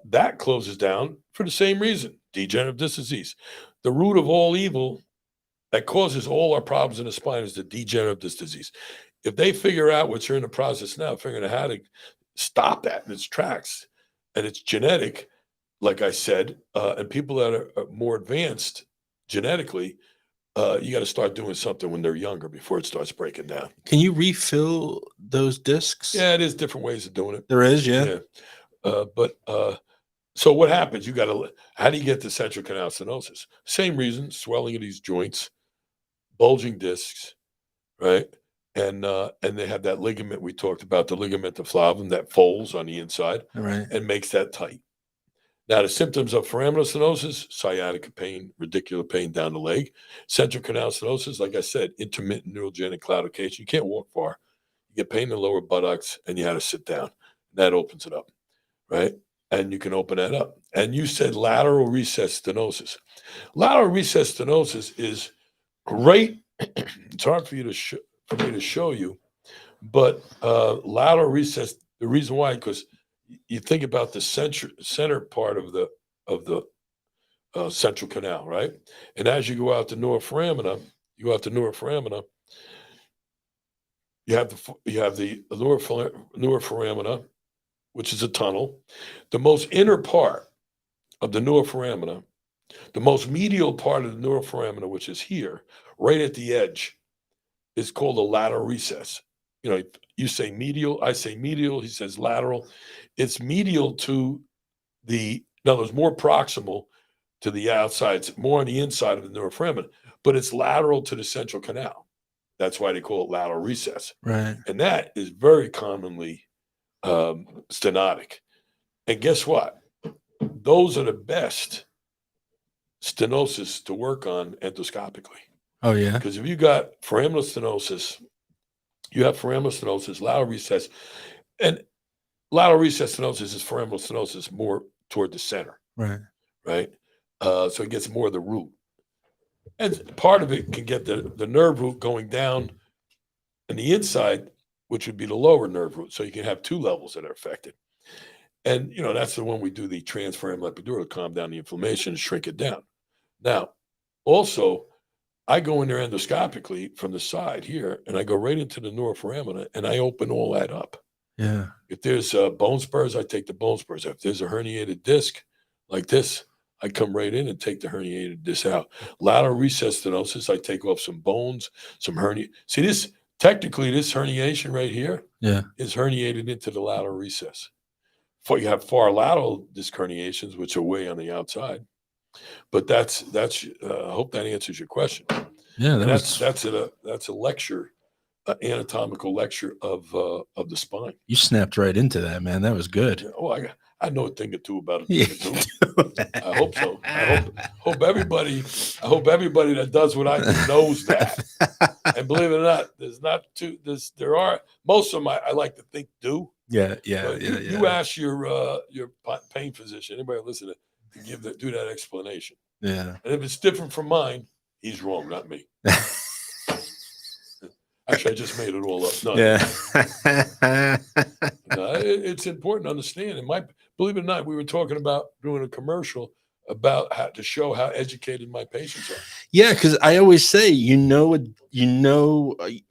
That closes down for the same reason, degenerative disc disease. The root of all evil that causes all our problems in the spine is the degenerative disc disease. If they figure out, which you're in the process now, figuring out how to stop that in its tracks, and it's genetic, like I said, and people that are more advanced genetically, you got to start doing something when they're younger before it starts breaking down. Can you refill those discs? Yeah, it is different ways of doing it. There is, yeah. So what happens? How do you get to central canal stenosis? Same reason, swelling of these joints, bulging discs, right? And they have that ligament we talked about, the ligament of flavum that folds on the inside Right. and makes that tight. Now, the symptoms of foraminal stenosis, sciatica pain, radicular pain down the leg. Central canal stenosis, like I said, intermittent neurogenic claudication. You can't walk far. You get pain in the lower buttocks, and you have to sit down. That opens it up, right? And you can open that up. And you said lateral recess stenosis. Lateral recess stenosis is great. It's hard for me to show you, but lateral recess. The reason why, because you think about the center part of the central canal, right? And as you go out to neuroforamina, you have the neuroforamina, which is a tunnel. The most inner part of the neuroforamina, the most medial part of the neuroforamina, which is here, right at the edge, is called a lateral recess. You know, you say medial, I say medial, he says lateral. It's medial to more proximal to the outside. It's more on the inside of the neuroforamina, but it's lateral to the central canal. That's why they call it lateral recess. Right. And that is very commonly stenotic. And guess what? Those are the best stenosis to work on endoscopically. Oh, yeah. Because if you got foraminal stenosis, you have foraminal stenosis, lateral recess, and lateral recess stenosis is foraminal stenosis more toward the center. Right. Right? So it gets more of the root. And part of it can get the nerve root going down in the inside, which would be the lower nerve root. So you can have two levels that are affected. And, that's the one we do the transforaminal epidural to calm down the inflammation and shrink it down. Now, also, I go in there endoscopically from the side here, and I go right into the neuroforamina, and I open all that up. Yeah. If there's bone spurs, I take the bone spurs. If there's a herniated disc like this, I come right in and take the herniated disc out. Lateral recess stenosis, I take off some bones, some hernia. See, this herniation right here is herniated into the lateral recess. You have far lateral disc herniations, which are way on the outside. But that's. I hope that answers your question. Yeah, that's a lecture, anatomical lecture of the spine. You snapped right into that, man. That was good. Yeah, oh, I know a thing or two about it. I hope so. I hope everybody that does what I do knows that. And believe it or not, there are most of them I like to think do. Yeah. You ask your pain physician, anybody listen to do that explanation. Yeah. And if it's different from mine, he's wrong, not me. Actually, I just made it all up. No, it's important to understand. And believe it or not, we were talking about doing a commercial about how to show how educated my patients are. Yeah, because I always say, a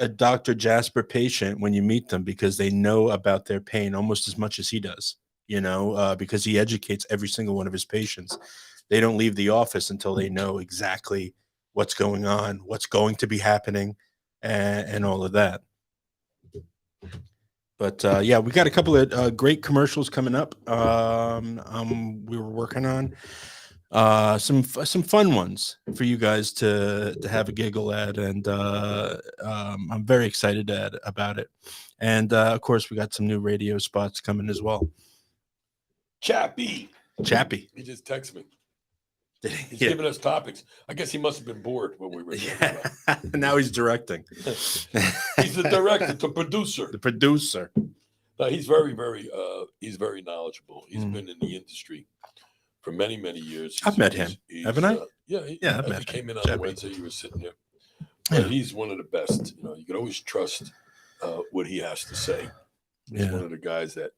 Dr. Jasper patient when you meet them because they know about their pain almost as much as he does. Because he educates every single one of his patients. They don't leave the office until they know exactly what's going on, what's going to be happening, and all of that. But we got a couple of great commercials coming up. We were working on some fun ones for you guys to have a giggle at, and I'm very excited about it. And of course, we got some new radio spots coming as well. Chappie. He just texted me. He's giving us topics. I guess he must have been bored when we were talking about. Now he's directing. He's the director, the producer. The producer. No, he's very, very he's very knowledgeable. He's been in the industry for many, many years. I've met him, haven't I? Yeah, I've met him. He came in on Wednesday. You were sitting there. But he's one of the best. You can always trust what he has to say. He's one of the guys that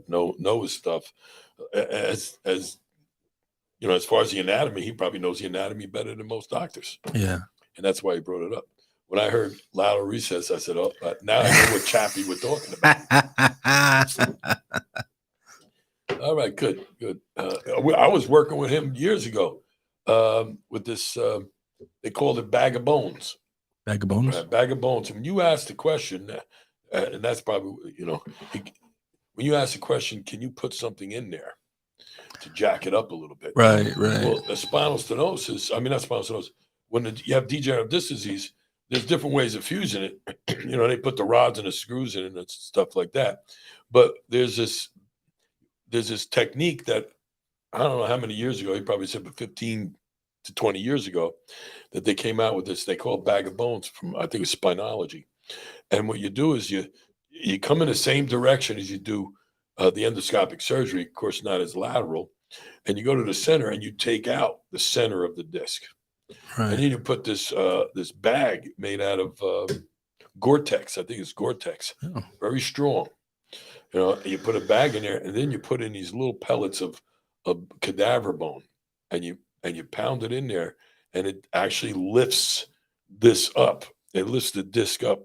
know his stuff. As you know, as far as the anatomy, he probably knows the anatomy better than most doctors. Yeah. And that's why he brought it up. When I heard lateral recess, I said, oh, now I know what Chappie we're talking about. All right, good. I was working with him years ago with this, they called it bag of bones. Bag of bones? Bag of bones. And when you ask the question, and that's probably, you know, when you ask the question, can you put something in there to jack it up a little bit? Right. Well, a spinal stenosis, I mean, not spinal stenosis, when you have degenerative disc disease, there's different ways of fusing it. You know, they put the rods and the screws in it and stuff like that. But there's this technique that I don't know how many years ago, he probably said, but 15 to 20 years ago, that they came out with this. They call it bag of bones from, I think it's Spinology. And what you do is you come in the same direction as you do the endoscopic surgery, of course, not as lateral. And you go to the center and you take out the center of the disc. Right. And then you put this this bag made out of Gore-Tex. I think it's Gore-Tex. Oh. Very strong. You know, you put a bag in there, and then you put in these little pellets of cadaver bone, and you pound it in there, and it actually lifts this up. It lifts the disc up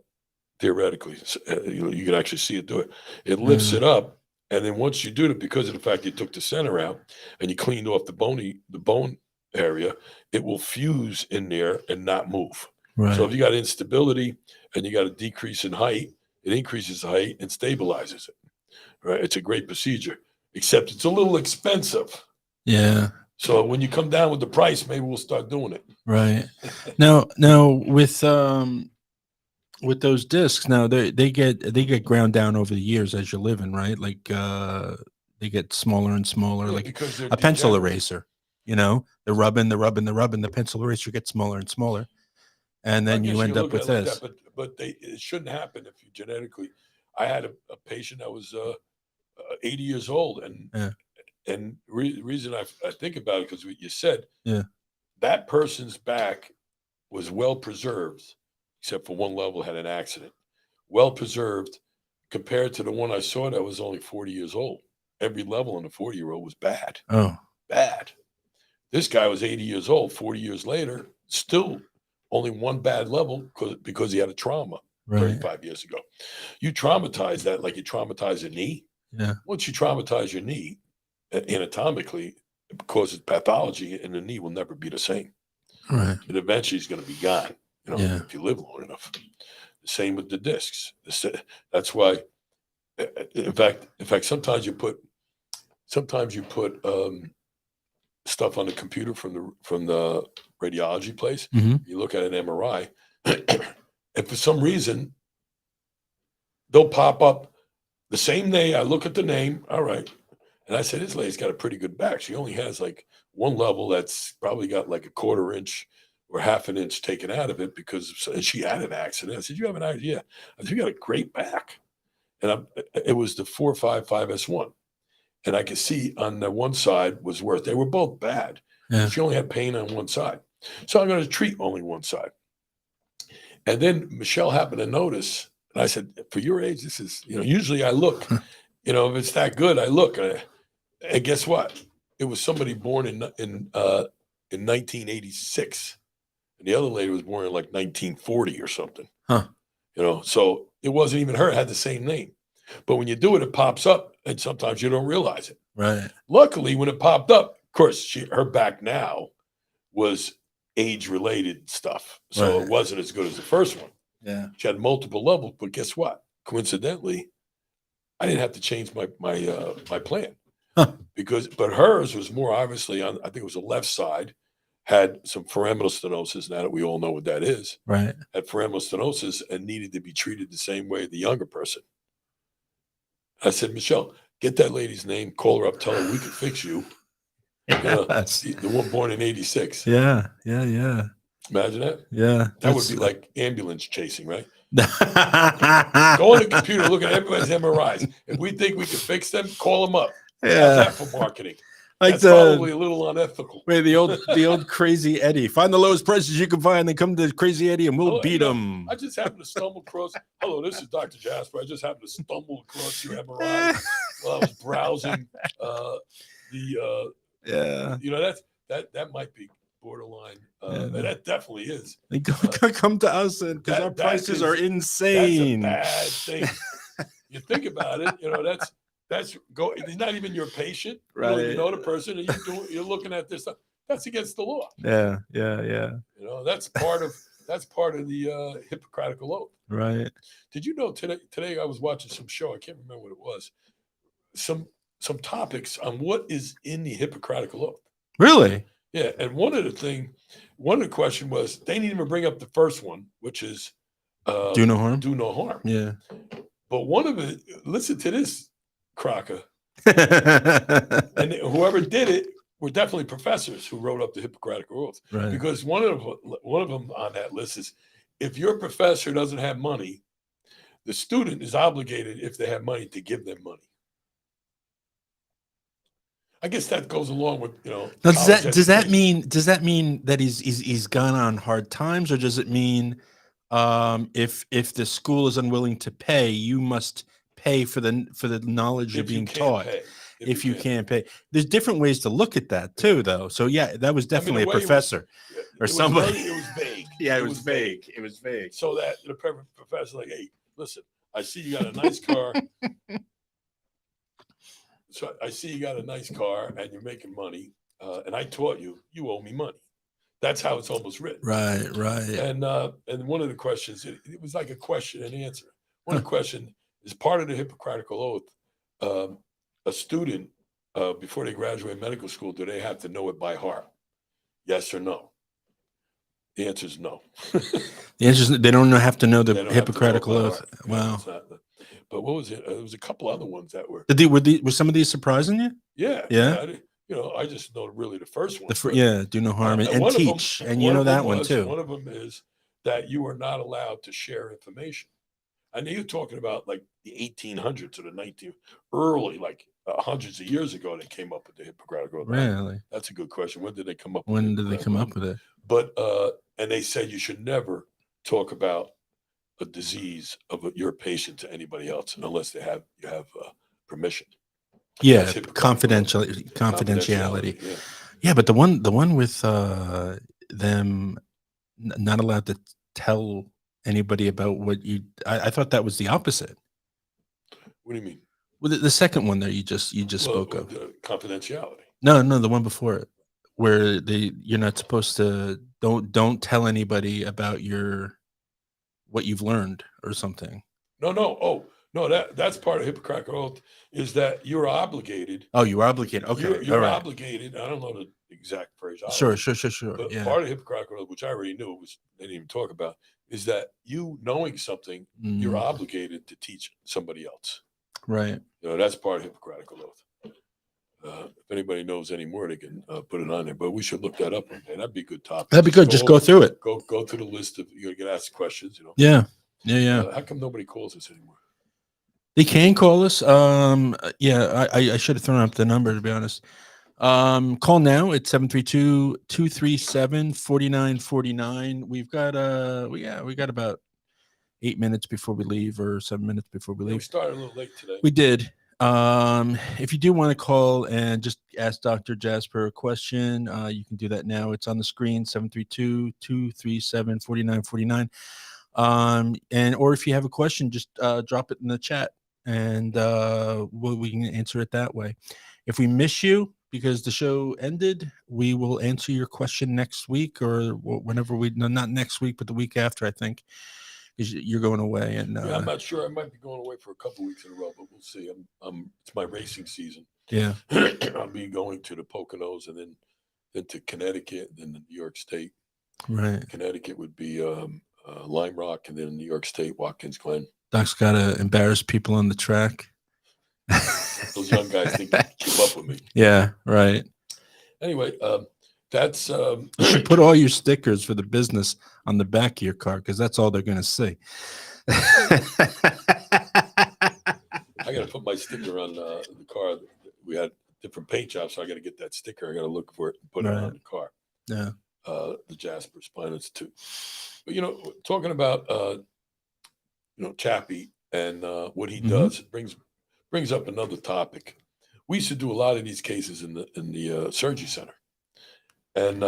theoretically. You can actually see it do it. It lifts it up, and then once you do it, because of the fact you took the center out and you cleaned off the bone area, it will fuse in there and not move. Right. So if you got instability and you got a decrease in height, it increases the height and stabilizes it. Right? It's a great procedure, except it's a little expensive. Yeah. So when you come down with the price, maybe we'll start doing it. Right. Now with those discs, now they get ground down over the years as you're living, right? Like they get smaller and smaller, like because a pencil eraser. You know, the rubbing, the pencil eraser gets smaller and smaller, and then you end up with this. Like that, but it shouldn't happen if you genetically. I had a patient that was 80 years old, and reason I think about it because what you said, that person's back was well preserved, except for one level had an accident. Well preserved compared to the one I saw that was only 40 years old. Every level in the 40-year-old was bad. Oh, bad. This guy was 80 years old. 40 years later, still only one bad level because he had a trauma 35 years ago. You traumatize that like you traumatize a knee. Yeah. Once you traumatize your knee, anatomically, it causes pathology, and the knee will never be the same. Right. And eventually it's going to be gone, you know, if you live long enough. The same with the discs. That's why, in fact, sometimes you put stuff on the computer from the radiology place. Mm-hmm. You look at an MRI, and for some reason, they'll pop up the same day. I look at the name, all right, and I said, this lady's got a pretty good back. She only has like one level that's probably got like a 1/4 inch or 1/2 inch taken out of it because she had an accident. I said, you have an accident? Yeah. I said, you got a great back. And it was the 455S1. And I could see on the one side was worse. They were both bad. Yeah. She only had pain on one side. So I'm going to treat only one side. And then Michelle happened to notice, and I said, for your age, this is, you know, usually I look, you know, if it's that good, I look. And guess what? It was somebody born in 1986. And the other lady was born in like 1940 or something. Huh. You know, so it wasn't even her, it had the same name. But when you do it, it pops up, and sometimes you don't realize it. Right. Luckily, when it popped up, of course, her back now was age-related stuff. So it wasn't as good as the first one. Yeah. She had multiple levels, but guess what? Coincidentally, I didn't have to change my plan. Huh. But hers was more obviously on, I think it was the left side, had some foraminal stenosis, now that we all know what that is. Right. Had foraminal stenosis and needed to be treated the same way the younger person. I said, Michelle, get that lady's name, call her up, tell her we can fix you. Yes. The one born in 86. Yeah. Imagine that. Yeah. That would be like ambulance chasing, right? Go on the computer, look at everybody's MRIs. If we think we can fix them, call them up. Yeah. How's that for marketing? Like That's probably a little unethical. Wait, the old Crazy Eddie. Find the lowest prices you can find, then come to Crazy Eddie, and we'll beat them. I just happened to stumble across. Hello, this is Dr. Jasper. I just happened to stumble across your MRI while I was browsing the Yeah. You know, that might be borderline. That definitely is. They come to us because our prices are that's a insane. bad thing. You think about it, you know, he's not even your patient. You know the person, and you're looking at this stuff. That's against the law. Yeah. You know, that's part of the Hippocratic oath. Right. Did you know today I was watching some show, I can't remember what it was. Some topics on what is in the Hippocratic oath. Really? Yeah, and one of the question was they didn't even bring up the first one, which is Do no harm. Do no harm. Yeah. But one of it, listen to this, Crocker, and whoever did it were definitely professors who wrote up the Hippocratic oath. Right. Because one of them on that list is, if your professor doesn't have money, the student is obligated, if they have money, to give them money. I guess that goes along with, you know. Now, does that mean that he's gone on hard times, or does it mean if the school is unwilling to pay, you must pay for the knowledge you're being taught? If you can't pay, there's different ways to look at that too, though. So yeah, that was definitely a professor or somebody. It was vague. Yeah, it was vague. It was vague. So that the professor, like, hey, listen, I see you got a nice car. So I see you got a nice car and you're making money, and I taught you. You owe me money. That's how it's almost written. Right. And one of the questions, it was like a question and answer. One question is part of the Hippocratic oath. A student, before they graduate medical school, do they have to know it by heart? Yes or no? The answer is no. The answer is they don't have to know the Hippocratic oath. Wow. But what was it? There was a couple other ones that were. Were some of these surprising you? Yeah. You know, I just know really the first one. Do no harm and teach, and you know that one too. One of them is that you are not allowed to share information. I know you're talking about like the 1800s or the 19 early, like hundreds of years ago, they came up with the Hippocratic oath. Really? That's a good question. When did they come up? When did they come up with it? But and they said you should never talk about a disease of your patient to anybody else unless you have permission. Yeah, confidentiality. Yeah, but the one with them not allowed to tell anybody about what you. I thought that was the opposite. What do you mean? Well, the second one there you just spoke of confidentiality. No, the one before it, where you're not supposed to don't tell anybody about what you've learned or something. No. Oh, no, that's part of Hippocratic oath, is that you're obligated. Oh, you're obligated. Okay. You're obligated. I don't know the exact phrase. Sure. But part of Hippocratic oath, which I already knew, they didn't even talk about, is that you knowing something, you're obligated to teach somebody else. Right. You know, that's part of Hippocratic oath. If anybody knows any more, they can put it on there. But we should look that up, and that'd be a good topic. That'd be good. Just go through it. Go through the list of, you're gonna get asked questions. You know. Yeah. How come nobody calls us anymore? They can call us. I should have thrown up the number, to be honest. Call now. It's 732-237-4949. We've got we got about 8 minutes before we leave, or 7 minutes before we leave. We started a little late today. We did. If you do want to call and just ask Dr. Jasper a question, you can do that now. It's on the screen, 732-237-4949. Or if you have a question, just drop it in the chat, and we can answer it that way. If we miss you because the show ended, we will answer your question next week, or whenever not next week, but the week after, I think. You're going away, and I'm not sure. I might be going away for a couple of weeks in a row, but we'll see. It's my racing season. Yeah. I'll be going to the Poconos, and then to Connecticut, and then New York State. Right. Connecticut would be Lime Rock, and then New York State, Watkins Glen. Doc's got to embarrass people on the track. Those young guys think they can keep up with me. Yeah. Right. Anyway, that's you should put all your stickers for the business on the back of your car, because that's all they're going to see. I got to put my sticker on the car. We had different paint jobs, so I got to get that sticker. I got to look for it and put it on the car. Yeah. The Jasper Spine Institute. But talking about Chappie and what he does, it brings up another topic, we used to do a lot of these cases in the surgery center, and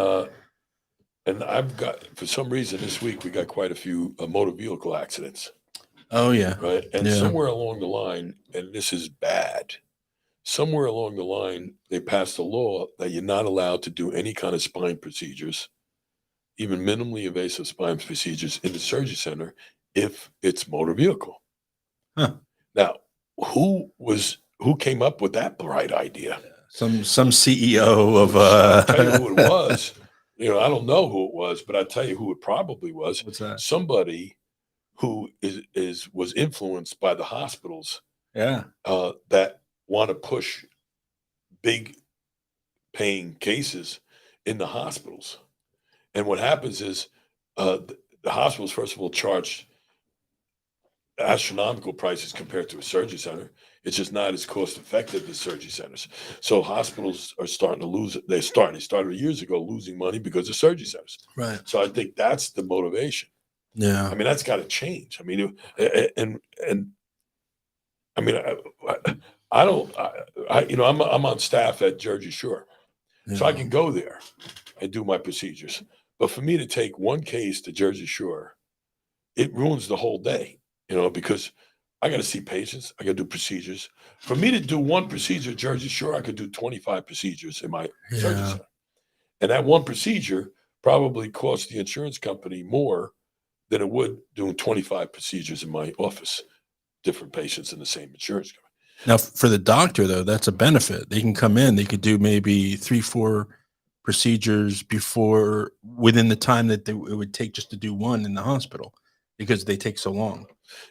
I've got, for some reason this week we got quite a few motor vehicle accidents, Oh yeah. right? And Yeah. somewhere along the line, and this is bad, somewhere along the line they passed a law that you're not allowed to do any kind of spine procedures, even minimally invasive spine procedures in the surgery center if it's motor vehicle. Huh. Now, who came up with that bright idea? Some CEO of I'll tell you who it was. I don't know who it was, but I'll tell you who it probably was. What's that? Somebody who was influenced by the hospitals Yeah. that want to push big paying cases in the hospitals. And what happens is the hospitals, first of all, charge astronomical prices compared to a surgery center. It's just not as cost effective as surgery centers. So hospitals are starting to lose it. They started years ago losing money because of surgery centers. Right. So I think that's the motivation. Yeah. I mean, that's got to change. I mean, and I mean, I don't, I'm on staff at Jersey Shore, so I can go there and do my procedures. But for me to take one case to Jersey Shore, it ruins the whole day, because I got to see patients, I got to do procedures. For me to do one procedure at Jersey Shore, I could do 25 procedures in my surgery center. And that one procedure probably costs the insurance company more than it would doing 25 procedures in my office, different patients in the same insurance company. Now, for the doctor, though, that's a benefit. They can come in, they could do maybe 3-4 procedures within the time that it would take just to do one in the hospital, because they take so long.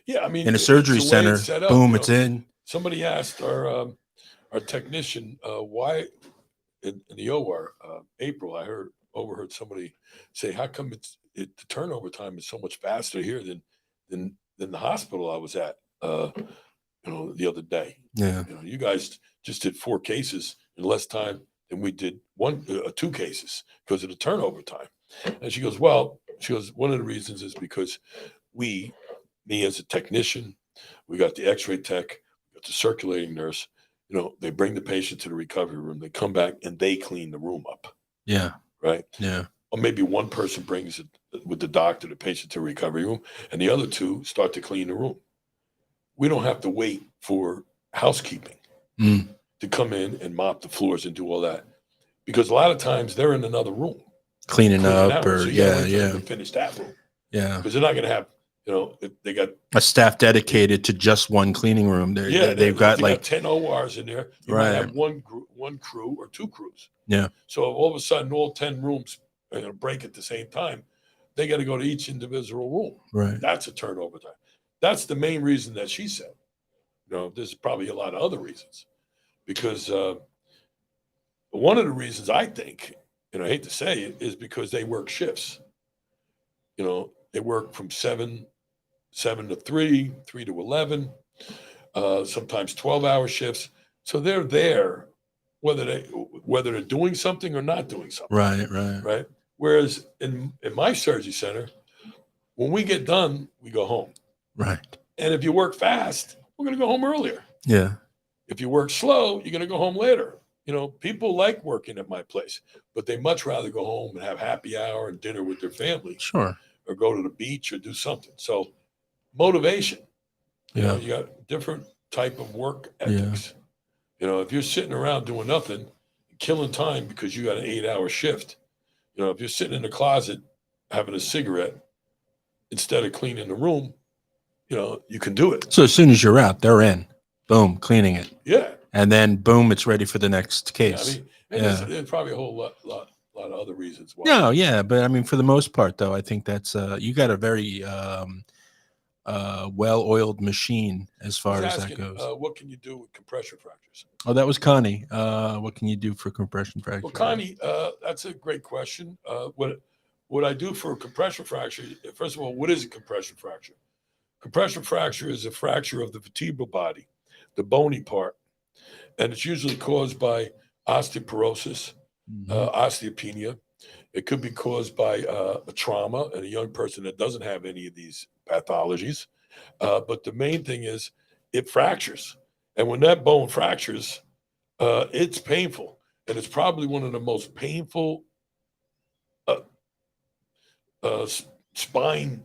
Yeah, I mean, in a surgery center, boom, it's in. Somebody asked our technician why in the OR, April, I overheard somebody say, "How come the turnover time is so much faster here than the hospital I was at, the other day? Yeah, you guys just did 4 cases in less time than we did 2 cases because of the turnover time." And she goes, "Well, one of the reasons is because me as a technician, we got the X-ray tech, we got the circulating nurse. They bring the patient to the recovery room, they come back and they clean the room up." Yeah. Right. Yeah. Or maybe one person brings it with the doctor, the patient to the recovery room, and the other 2 start to clean the room. We don't have to wait for housekeeping to come in and mop the floors and do all that, because a lot of times they're in another room cleaning up, or so to finish that room. Yeah, because they're not going to have, if they got a staff dedicated to just one cleaning room. They've got like 10 ORs in there. You might have one crew or 2 crews. Yeah. So if all of a sudden all 10 rooms are going to break at the same time, they got to go to each individual room. Right. That's a turnover time. That's the main reason that she said. There's probably a lot of other reasons, because one of the reasons I think, I hate to say it, is because they work shifts. They work from 7 to 3, 3 to 11, sometimes 12-hour shifts. So they're there whether they're doing something or not doing something. Right. Whereas in my surgery center, when we get done, we go home. Right. And if you work fast, we're going to go home earlier. Yeah. If you work slow, you're going to go home later. People like working at my place, but they much rather go home and have happy hour and dinner with their family. Sure. Or go to the beach or do something. So motivation, you got different type of work ethics. If you're sitting around doing nothing, killing time because you got an 8-hour shift, if you're sitting in the closet having a cigarette instead of cleaning the room, you can do it. So as soon as you're out, they're in, boom, cleaning it. Yeah. And then boom, it's ready for the next case. There's probably a whole lot of other reasons why. No, yeah, but I mean, for the most part, though, I think that's you got a very well-oiled machine as far as that goes. What can you do with compression fractures? Oh, that was Connie. What can you do for compression fracture? Well, Connie, that's a great question. What I do for a compression fracture? First of all, what is a compression fracture? Compression fracture is a fracture of the vertebral body, the bony part, and it's usually caused by osteoporosis, osteopenia. It could be caused by a trauma in a young person that doesn't have any of these pathologies. But the main thing is it fractures. And when that bone fractures, It's painful, and it's probably one of the most painful uh, spine,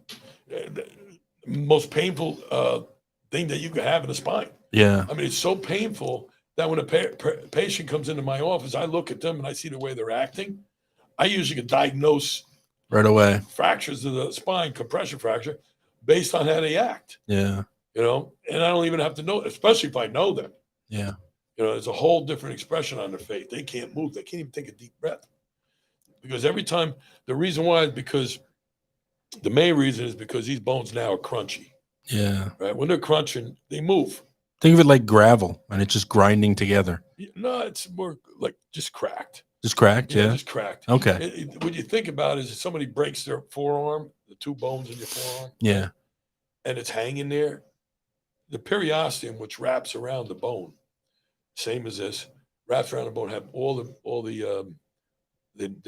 most painful thing that you can have in the spine. Yeah. I mean, it's so painful that when a patient comes into my office, I look at them and I see the way they're acting. I usually can diagnose Right away. fractures of the spine, compression fracture, based on how they act. Yeah. And I don't even have to know, especially if I know them. Yeah. There's a whole different expression on their face. They can't move. They can't even take a deep breath. Because every time, the reason why is because the main reason is because these bones now are crunchy. Yeah. Right? When they're crunching, they move. Think of it like gravel and it's just grinding together. No, it's more like just cracked. Just cracked, yeah. Just cracked. Okay. What you think about is if somebody breaks their forearm, the two bones in your forearm, Yeah. and it's hanging there, the periosteum, which wraps around the bone, same as this, wraps around the bone, have all the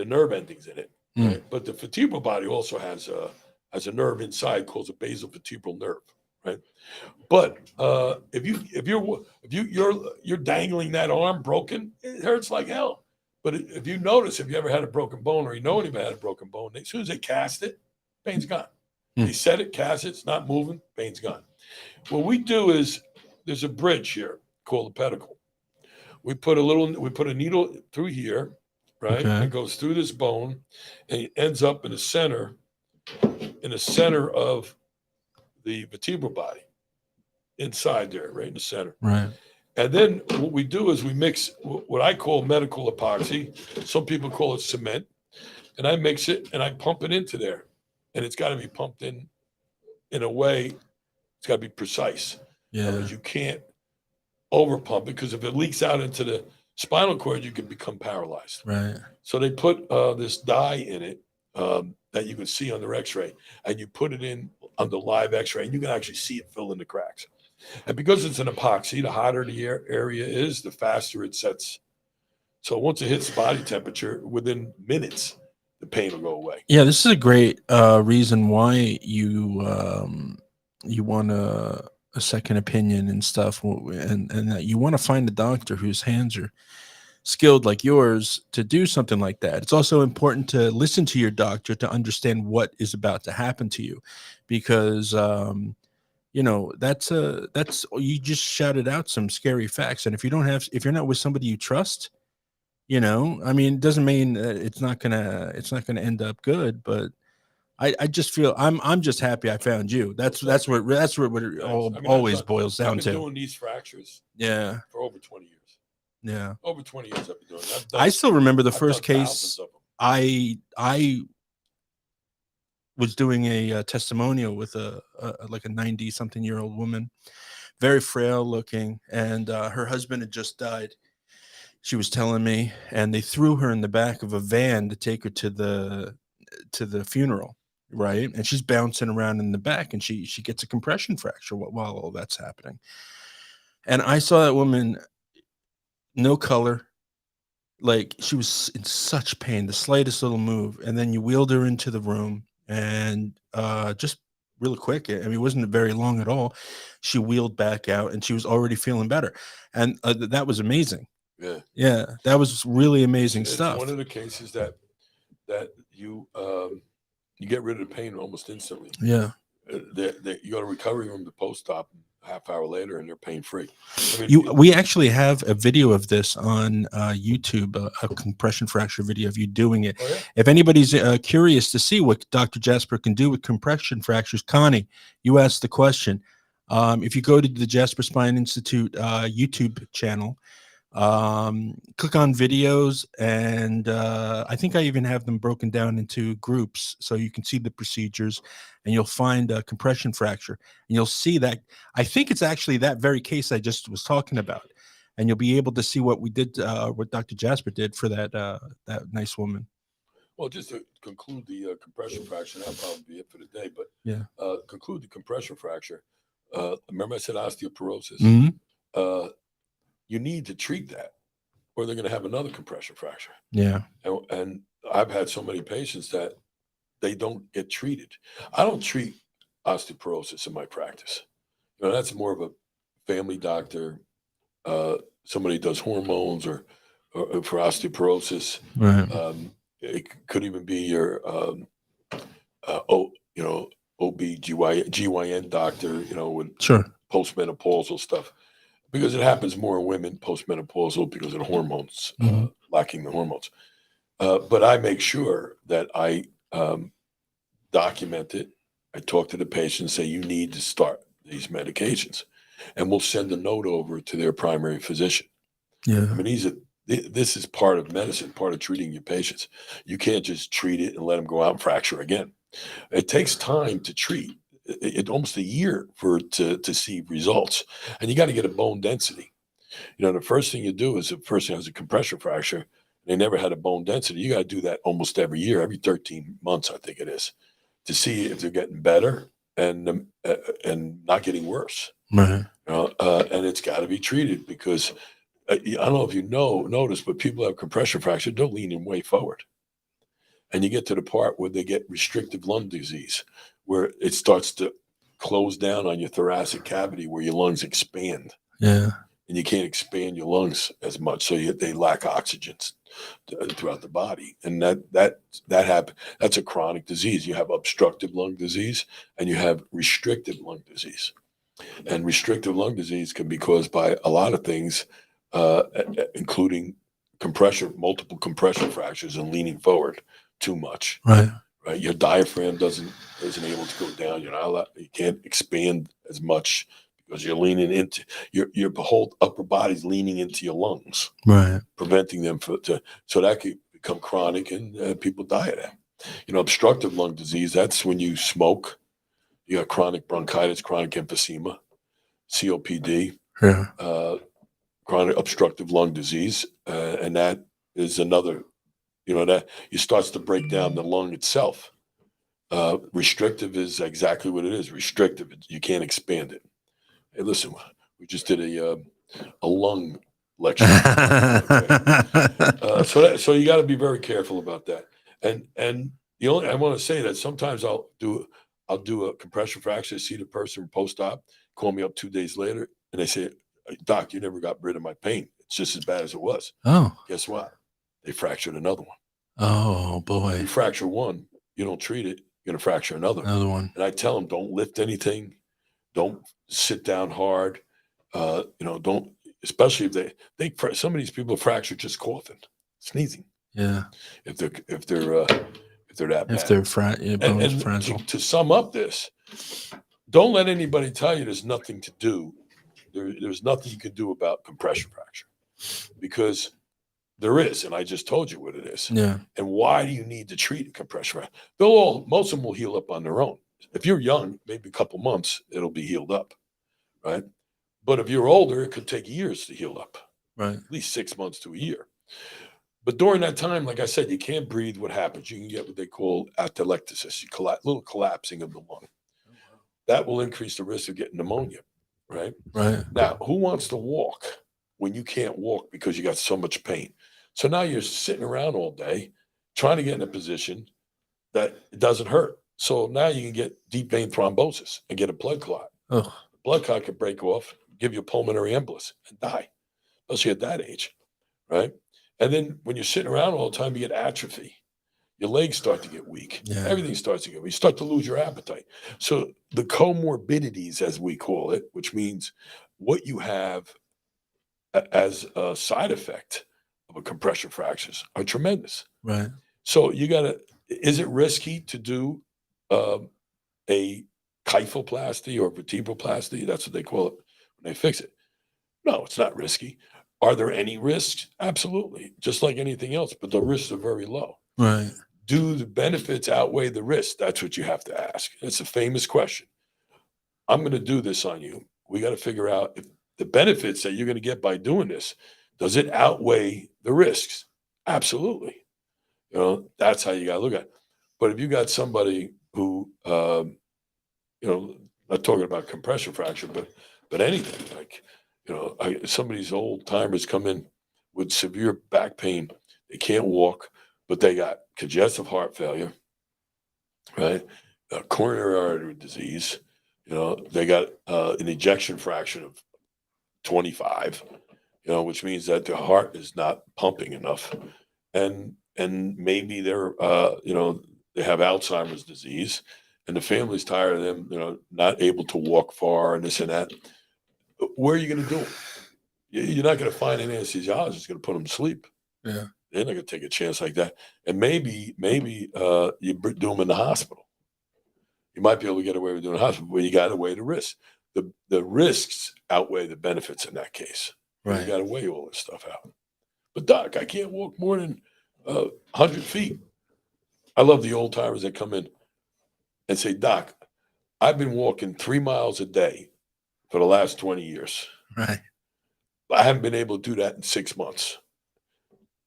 nerve endings in it, right? But the vertebral body also has a nerve inside called a basal vertebral nerve, right? But if you're dangling that arm broken, it hurts like hell. But if you ever had a broken bone, or you know anybody had a broken bone, as soon as they cast it, pain's gone. They set it, cast it, it's not moving, pain's gone. What we do is there's a bridge here called a pedicle. We put a needle through here, right? Okay. It goes through this bone, and it ends up in the center of the vertebral body, inside there, right in the center. Right. And then what we do is we mix what I call medical epoxy. Some people call it cement. And I mix it and I pump it into there. And it's got to be pumped in a way, it's got to be precise. Yeah. Otherwise you can't over pump it, because if it leaks out into the spinal cord, you can become paralyzed. Right. So they put this dye in it that you can see on their x-ray, and you put it in on the live x-ray, and you can actually see it fill in the cracks. And because it's an epoxy, the hotter the area is, the faster it sets. So once it hits body temperature, within minutes, the pain will go away. Yeah, this is a great reason why you want a second opinion and stuff, and that you want to find a doctor whose hands are skilled like yours to do something like that. It's also important to listen to your doctor to understand what is about to happen to you, because that's you just shouted out some scary facts. And if you're not with somebody you trust, I mean, it doesn't mean that it's not gonna end up good, but I just feel I'm just happy I found you. That's what it always boils down I've been to. doing these fractures Yeah. for over 20 years. Yeah. Over 20 years I've been doing it. I still remember the I've first done case. thousands of them. I was doing a testimonial with a 90-something-year-old woman, very frail looking, and her husband had just died. She was telling me, and they threw her in the back of a van to take her to the funeral, right? And she's bouncing around in the back, and she gets a compression fracture while all that's happening. And I saw that woman, no color, like she was in such pain, the slightest little move, and then you wheeled her into the room, and just real quick, I mean, it wasn't very long at all, she wheeled back out, and she was already feeling better, and that was amazing. Yeah, that was really amazing stuff. It's one of the cases that you get rid of the pain almost instantly. Yeah. You go to recovery room, the post-op, half hour later, and they're pain-free. I mean, we actually have a video of this on YouTube, a compression fracture video of you doing it. Oh, yeah? If anybody's curious to see what Dr. Jasper can do with compression fractures, Connie, you asked the question. If you go to the Jasper Spine Institute YouTube channel, click on videos, and I think I even have them broken down into groups so you can see the procedures, and you'll find a compression fracture, and you'll see that I think it's actually that very case I just was talking about, and you'll be able to see what we did, what Dr. Jasper did for that nice woman. Well, just to conclude the compression fracture, that'll probably be it for the day, but yeah, conclude the compression fracture. Remember I said osteoporosis? Mm-hmm. You need to treat that, or they're going to have another compression fracture. Yeah. And I've had so many patients that they don't get treated. I don't treat osteoporosis in my practice. That's more of a family doctor somebody does hormones or for osteoporosis. Right. It could even be your OB/GYN doctor, with Sure. postmenopausal stuff, because it happens more in women postmenopausal because of the hormones, Mhm. lacking the hormones. But I make sure that I document it. I talk to the patient, say you need to start these medications, and we'll send a note over to their primary physician. Yeah. I mean, this is part of medicine, part of treating your patients. You can't just treat it and let them go out and fracture again. It takes time to treat. It almost a year to see results, and you got to get a bone density. The first thing you do is, if a person has a compression fracture, they never had a bone density. You got to do that almost every year, every 13 months, I think it is, to see if they're getting better and not getting worse. Right. And it's got to be treated, because I don't know if you notice, but people have compression fracture, they're leaning way forward. And you get to the part where they get restrictive lung disease, where it starts to close down on your thoracic cavity, where your lungs expand, Yeah. and you can't expand your lungs as much, so they lack oxygen throughout the body, and that happen. That's a chronic disease. You have obstructive lung disease, and you have restrictive lung disease. And restrictive lung disease can be caused by a lot of things, including multiple compression fractures and leaning forward too much. Right. Right, your diaphragm isn't able to go down. You can't expand as much because you're leaning into your whole upper body's leaning into your lungs, Right. preventing them so that could become chronic, and people die of that. Obstructive lung disease, that's when you smoke, you got chronic bronchitis, chronic emphysema, COPD, Yeah. chronic obstructive lung disease, and that is another. That it starts to break down the lung itself. Restrictive is exactly what it is. Restrictive, you can't expand it. Hey, listen, we just did a lung lecture. Okay. So you got to be very careful about that. And I want to say that sometimes I'll do a compression fracture, see the person post-op, call me up 2 days later, and they say, "Doc, you never got rid of my pain. It's just as bad as it was." Oh. Guess what? They fractured another one. Oh boy. You fracture one, you don't treat it, you're gonna fracture another. Another one. And I tell them, don't lift anything, don't sit down hard, don't, especially if some of these people fracture just coughing, sneezing. Yeah. If they're that If bad. they're And, bones and fragile. to sum up this, don't let anybody tell you there's nothing to do. There's nothing you can do about compression fracture, because there is, and I just told you what it is. Yeah. And why do you need to treat compression fracture? Most of them will heal up on their own. If you're young, maybe a couple months, it'll be healed up, right? But if you're older, it could take years to heal up, Right. at least 6 months to a year. But during that time, like I said, you can't breathe. What happens? You can get what they call atelectasis, little collapsing of the lung. That will increase the risk of getting pneumonia, right? Right. Now, who wants to walk when you can't walk because you got so much pain? So now you're sitting around all day trying to get in a position that it doesn't hurt. So now you can get deep vein thrombosis and get a blood clot. Oh. Blood clot could break off, give you a pulmonary embolus, and die, especially at that age, right? And then when you're sitting around all the time, you get atrophy. Your legs start to get weak. Yeah. Everything starts to get weak. You start to lose your appetite. So the comorbidities, as we call it, which means what you have as a side effect of a compression fractures, are tremendous. Right. So is it risky to do a kyphoplasty or vertebroplasty? That's what they call it when they fix it. No, it's not risky. Are there any risks? Absolutely, just like anything else, but the risks are very low. Right. Do the benefits outweigh the risks? That's what you have to ask. It's a famous question. I'm going to do this on you. We got to figure out if the benefits that you're going to get by doing this, does it outweigh the risks? Absolutely. That's how you got to look at it. But if you got somebody who, not talking about compression fracture, but anything like, some of these old timers come in with severe back pain. They can't walk, but they got congestive heart failure, right? Coronary artery disease. They got an ejection fraction of 25. which means that the heart is not pumping enough, and maybe they're they have Alzheimer's disease, and the family's tired of them, not able to walk far and this and that. Where are you going to do them? You're not going to find an anesthesiologist going to put them to sleep. Yeah. They're not going to take a chance like that. And maybe you do them in the hospital. You might be able to get away with doing a hospital, but you got to weigh the risks. The risks outweigh the benefits in that case. Right. You got to weigh all this stuff out. But doc, I can't walk more than 100 feet. I love the old timers that come in and say, Doc, I've been walking 3 miles a day for the last 20 years. Right. I haven't been able to do that in 6 months.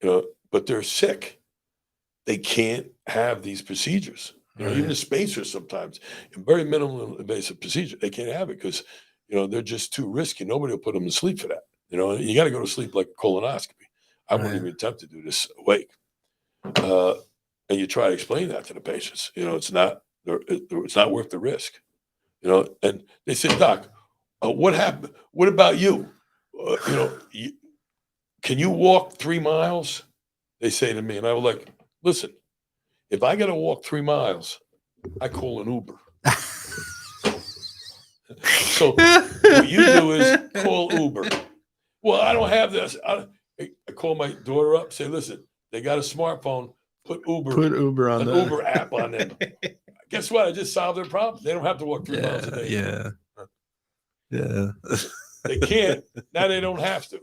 But they're sick. They can't have these procedures. Even the spacers sometimes, in very minimal invasive procedure, they can't have it because, they're just too risky. Nobody will put them to sleep for that. You got to go to sleep like a colonoscopy. I wouldn't even attempt to do this awake. And you try to explain that to the patients. It's not worth the risk. And they say, Doc, what happened? What about you? Can you walk 3 miles? They say to me, and I was like, listen, if I got to walk 3 miles, I call an Uber. So what you do is call Uber. Well, I don't have this. I call my daughter up, say, listen, they got a smartphone. Put Uber on an the Uber app on them. Guess what? I just solved their problem. They don't have to walk 3 miles a day. Yeah. They can't. Now they don't have to.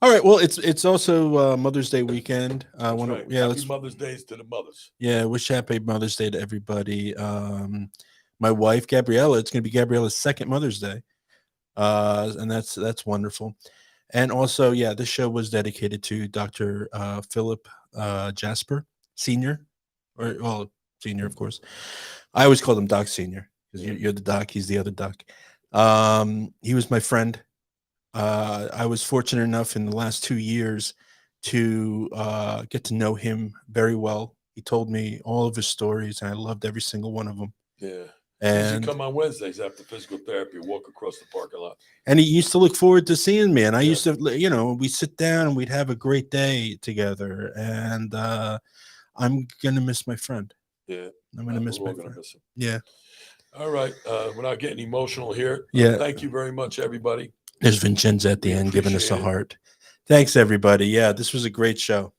All right. Well, it's also Mother's Day weekend. Right. Happy Mother's Days to the mothers. Yeah, wish happy Mother's Day to everybody. My wife, Gabriella, it's going to be Gabriella's second Mother's Day, and that's wonderful. And also, this show was dedicated to Dr. Philip Jasper Senior, Senior, of course. I always call him Doc Senior because you're the doc, he's the other doc. He was my friend. I was fortunate enough in the last 2 years to get to know him very well. He told me all of his stories, and I loved every single one of them. Yeah. And he come on Wednesdays after physical therapy, walk across the parking lot. And he used to look forward to seeing me. And I used to, we sit down and we'd have a great day together. And I'm going to miss my friend. Yeah. I'm going to miss my friend. Miss him. Yeah. All right. We're not getting emotional here. Yeah. Thank you very much, everybody. There's Vincenzo at the end giving us a heart. Thanks, everybody. Yeah, this was a great show.